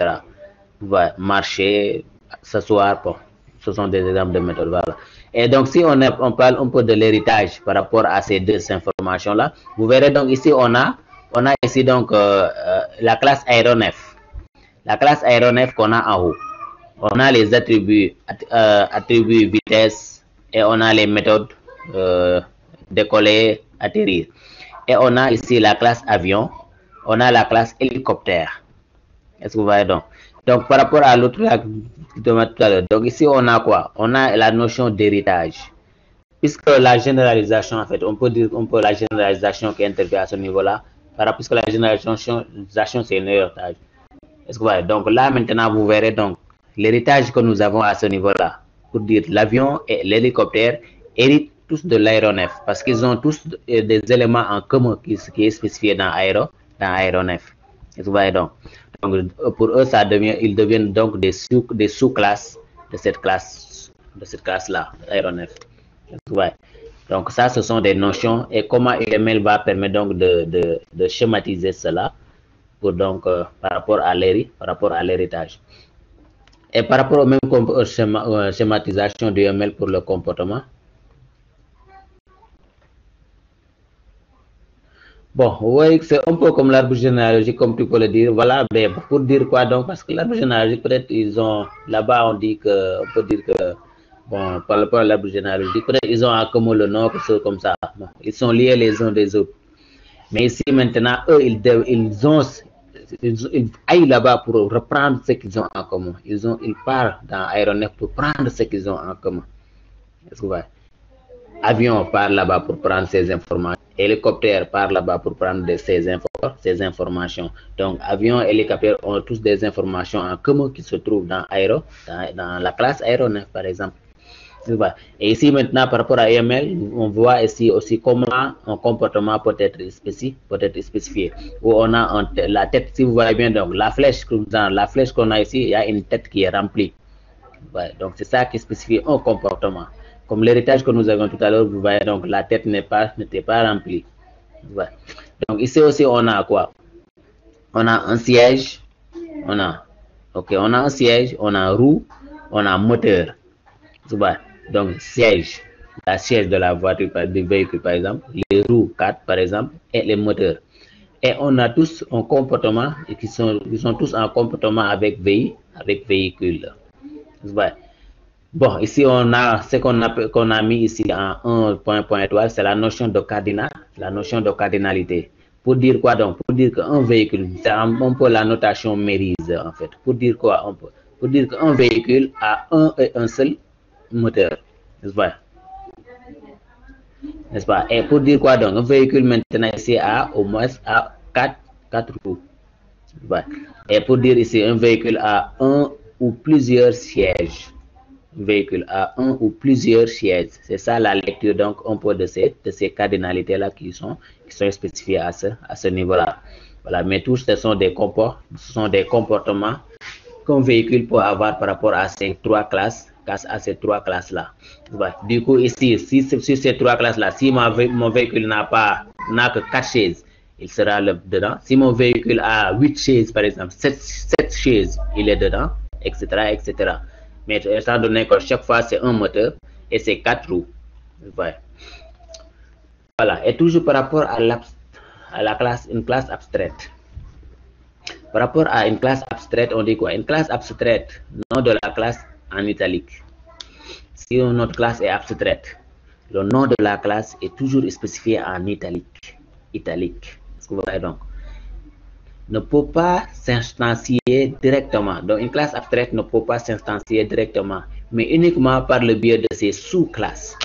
Ouais, marcher, s'asseoir, bon, ce sont des exemples de méthodes. Voilà. Et donc, si on parle un peu de l'héritage par rapport à ces deux informations-là, vous verrez donc ici, on a ici donc la classe aéronef. La classe aéronef qu'on a en haut. On a les attributs, attributs vitesse, et on a les méthodes décoller, atterrir. Et on a ici la classe avion, on a la classe hélicoptère. Est-ce que vous voyez donc? Donc, par rapport à l'autre là, tout à l'heure, donc ici on a quoi? On a la notion d'héritage. Puisque la généralisation, en fait, on peut dire la généralisation qui intervient à ce niveau-là, puisque la généralisation, c'est un héritage. Est-ce que vous voyez? Donc là, maintenant, vous verrez donc l'héritage que nous avons à ce niveau-là. Pour dire l'avion et l'hélicoptère héritent tous de l'aéronef, parce qu'ils ont tous des éléments en commun qui est spécifié dans aéronef. Est-ce que vous voyez donc? Donc pour eux, ils deviennent donc des sous-classes de cette classe-là, aéronef. Ouais. Donc ça, ce sont des notions et comment UML va permettre donc de schématiser cela pour donc par rapport à l'héritage. Et par rapport au même schématisation du UML pour le comportement. Bon, oui, c'est un peu comme l'arbre généalogique, comme tu peux le dire. Voilà, mais pour dire quoi donc? Parce que l'arbre généalogique, peut-être ils ont, là-bas on peut dire que, bon, par rapport à l'arbre généalogique, peut-être ils ont en commun le nom, quelque chose comme ça. Bon, ils sont liés les uns des autres. Mais ici maintenant, eux, ils aillent là-bas pour reprendre ce qu'ils ont en commun. Ils partent dans Aéronef pour prendre ce qu'ils ont en commun. Est-ce que vous voyez? Avion part là-bas pour prendre ces informations. Hélicoptère part là-bas pour prendre ces informations. Donc, avion et hélicoptère ont tous des informations en commun qui se trouvent dans la classe aéronef, par exemple. Et ici, maintenant, par rapport à UML, on voit ici aussi comment un comportement peut être spécifié. Où on a la tête, si vous voyez bien, donc la flèche qu'on a ici, il y a une tête qui est remplie. Ouais, donc, c'est ça qui spécifie un comportement. Comme l'héritage que nous avons tout à l'heure, vous voyez, donc la tête n'était pas remplie. Ouais. Donc, ici aussi, on a quoi? On a un siège, on a un siège, on a roue, on a moteur. Donc, siège, la siège de la voiture, du véhicule, par exemple, les roues 4, par exemple, et les moteurs. Et on a tous un comportement, et qui sont tous en comportement avec véhicule. Bon, ici, on a ce qu'on a mis ici en 1 étoile, c'est la notion de cardinalité. Pour dire quoi donc? Pour dire qu'un véhicule, c'est un peu la notation mérise, en fait. Pour dire quoi? Pour dire qu'un véhicule a un seul moteur. N'est-ce pas? Et pour dire quoi donc? Un véhicule maintenant ici a au moins 4 roues. Et pour dire ici, un véhicule a un ou plusieurs sièges. Véhicule à un ou plusieurs sièges. C'est ça la lecture donc un peu de ces cardinalités-là qui sont spécifiées à ce niveau-là. Voilà, mais tous ce sont des comportements qu'un véhicule peut avoir par rapport à ces trois classes-là. Du coup, ici, si ces trois classes-là, si mon véhicule n'a que 4 chaises, il sera dedans. Si mon véhicule a 8 chaises, par exemple, 7 chaises, il est dedans, etc., etc. Mais étant donné que chaque fois c'est un moteur et c'est 4 roues. Voilà. Et toujours par rapport à une classe abstraite. Par rapport à une classe abstraite, on dit quoi? Une classe abstraite, nom de la classe en italique. Si notre classe est abstraite, le nom de la classe est toujours spécifié en italique. Est-ce que vous voyez donc? Ne peut pas s'instancier directement. Donc, une classe abstraite ne peut pas s'instancier directement, mais uniquement par le biais de ses sous-classes.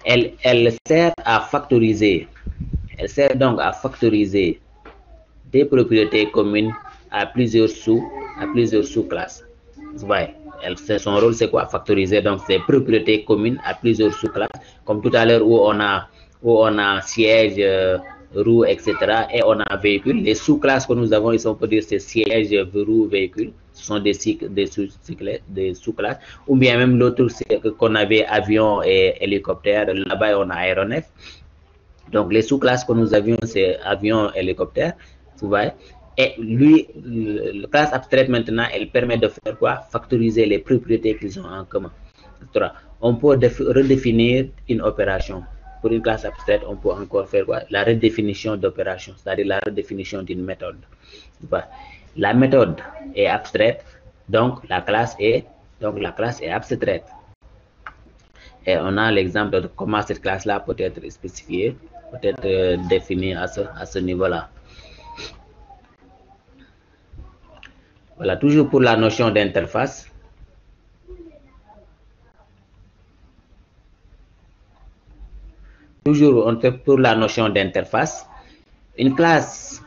Elle sert à factoriser. Elle sert donc à factoriser des propriétés communes à plusieurs sous-classes. Son rôle, c'est quoi? Factoriser donc ces propriétés communes à plusieurs sous-classes, comme tout à l'heure où on a siège, roue, etc. Et on a véhicule. Les sous-classes que nous avons ici, on peut dire c'est siège, roue, véhicule. Ce sont des sous-classes. Ou bien même l'autre, c'est qu'on avait avion et hélicoptère. Là-bas, on a aéronef. Donc, les sous-classes que nous avions, c'est avion, hélicoptère. Vous voyez? Et lui, la classe abstraite maintenant, elle permet de faire quoi? Factoriser les propriétés qu'ils ont en commun. On peut redéfinir une opération. pour une classe abstraite, on peut encore faire quoi? La redéfinition d'opération, c'est-à-dire la redéfinition d'une méthode. Voilà. La méthode est abstraite, donc la classe est abstraite. Et on a l'exemple de comment cette classe-là peut être spécifiée, peut être définie à ce niveau-là. Voilà, toujours pour la notion d'interface. Toujours pour la notion d'interface. Une classe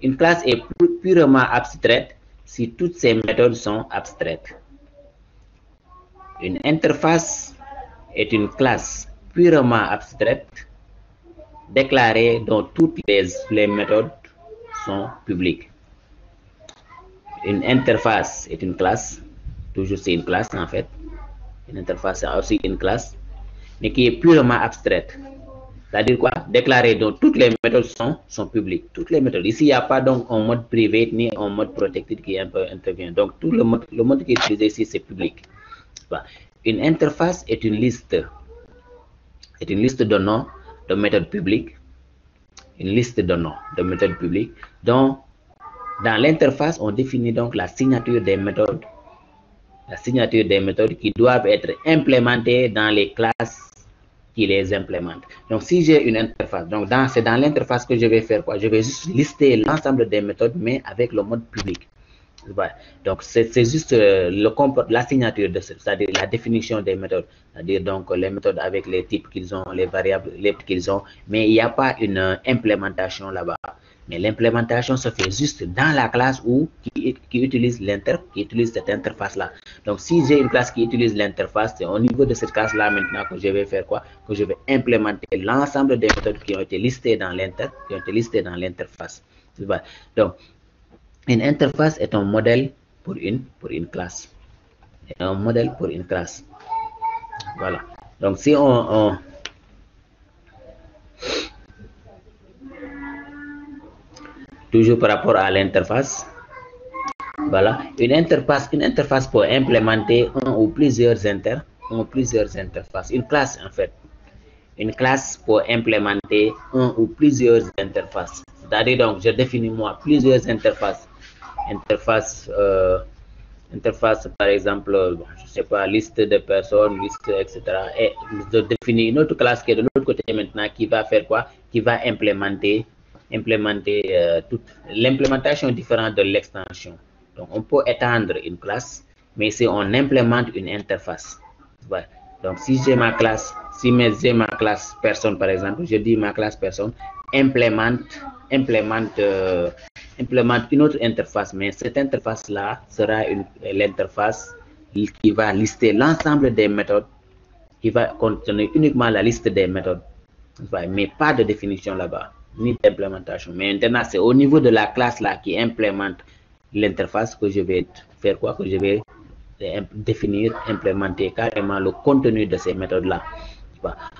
est purement abstraite si toutes ses méthodes sont abstraites. Une interface est une classe purement abstraite déclarée dont toutes les méthodes sont publiques. Une interface est une classe, toujours c'est une classe en fait. Une interface est aussi une classe, mais qui est purement abstraite. C'est-à-dire quoi? Déclarer donc toutes les méthodes sont publiques. Toutes les méthodes. Ici, il n'y a pas donc un mode privé ni un mode protecté qui intervient. Donc, tout le mode qui est utilisé ici, c'est public. Une interface est une liste de noms de méthodes publiques. Une liste de noms de méthodes publiques. Donc, dans l'interface, on définit donc la signature des méthodes. La signature des méthodes qui doivent être implémentées dans les classes qui les implémentent. Donc, si j'ai une interface, donc c'est dans l'interface que je vais faire quoi? Je vais juste lister l'ensemble des méthodes, mais avec le mode public. Voilà. Donc, c'est juste la signature de c'est-à-dire la définition des méthodes, c'est-à-dire donc les méthodes avec les types qu'ils ont, les variables qu'ils ont, mais il n'y a pas une implémentation là-bas. Mais l'implémentation se fait juste dans la classe qui utilise cette interface-là. Donc, si j'ai une classe qui utilise l'interface, c'est au niveau de cette classe-là maintenant que je vais faire quoi? Que je vais implémenter l'ensemble des méthodes qui ont été listées dans l'interface. Donc, une interface est un modèle pour une classe. Un modèle pour une classe. Voilà. Donc, si toujours par rapport à l'interface, voilà, une interface peut implémenter un ou plusieurs interfaces. Une classe, en fait. Une classe peut implémenter un ou plusieurs interfaces. C'est-à-dire, donc, je définis moi plusieurs interfaces. Interface, par exemple, je ne sais pas, liste de personnes, liste, etc. Et je définis une autre classe qui est de l'autre côté maintenant qui va faire quoi? Qui va implémenter toute l'implémentation différente de l'extension. Donc, on peut étendre une classe, mais si on implémente une interface. Ouais. Donc, si j'ai ma classe, j'ai ma classe personne, par exemple, je dis ma classe personne implémente une autre interface, mais cette interface-là sera l'interface qui va lister l'ensemble des méthodes, qui va contenir uniquement la liste des méthodes, mais pas de définition là-bas, ni d'implémentation. Mais maintenant, c'est au niveau de la classe-là qui implémente l'interface que je vais faire quoi? Que je vais définir, implémenter carrément le contenu de ces méthodes-là.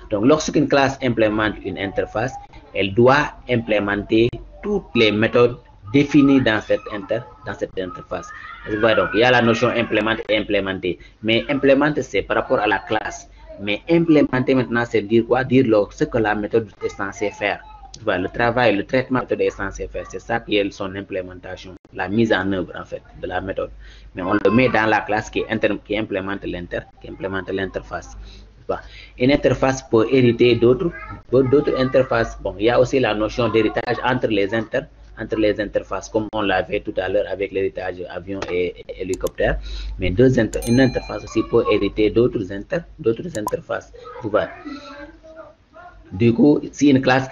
Donc, lorsqu'une classe implémente une interface, elle doit implémenter toutes les méthodes définies dans cette interface. Donc, il y a la notion implémente et implémenter. Mais implémenter, c'est par rapport à la classe. Mais implémenter maintenant, c'est dire quoi? Dire ce que la méthode est censée faire. Le travail, le traitement de la méthode est censé faire. C'est ça qui est son implémentation, la mise en œuvre en fait de la méthode. Mais on le met dans la classe qui implémente l'interface. Une interface peut hériter d'autres interfaces. Bon, il y a aussi la notion d'héritage entre les interfaces, comme on l'avait tout à l'heure avec l'héritage avion et hélicoptère. Mais une interface aussi peut hériter d'autres interfaces. Du coup, si une classe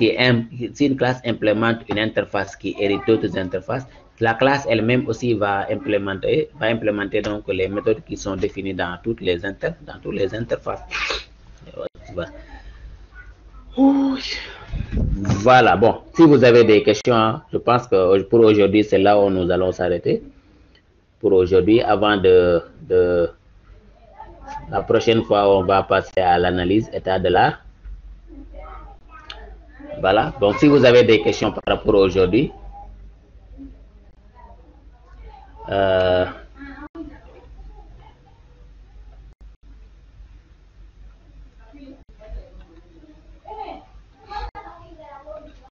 implémente une interface qui hérite d'autres interfaces, la classe elle-même aussi va implémenter donc les méthodes qui sont définies dans toutes les interfaces. Voilà, bon, si vous avez des questions, je pense que pour aujourd'hui, c'est là où nous allons s'arrêter. Pour aujourd'hui, avant la prochaine fois, on va passer à l'analyse état de l'art. Voilà, donc si vous avez des questions par rapport à aujourd'hui,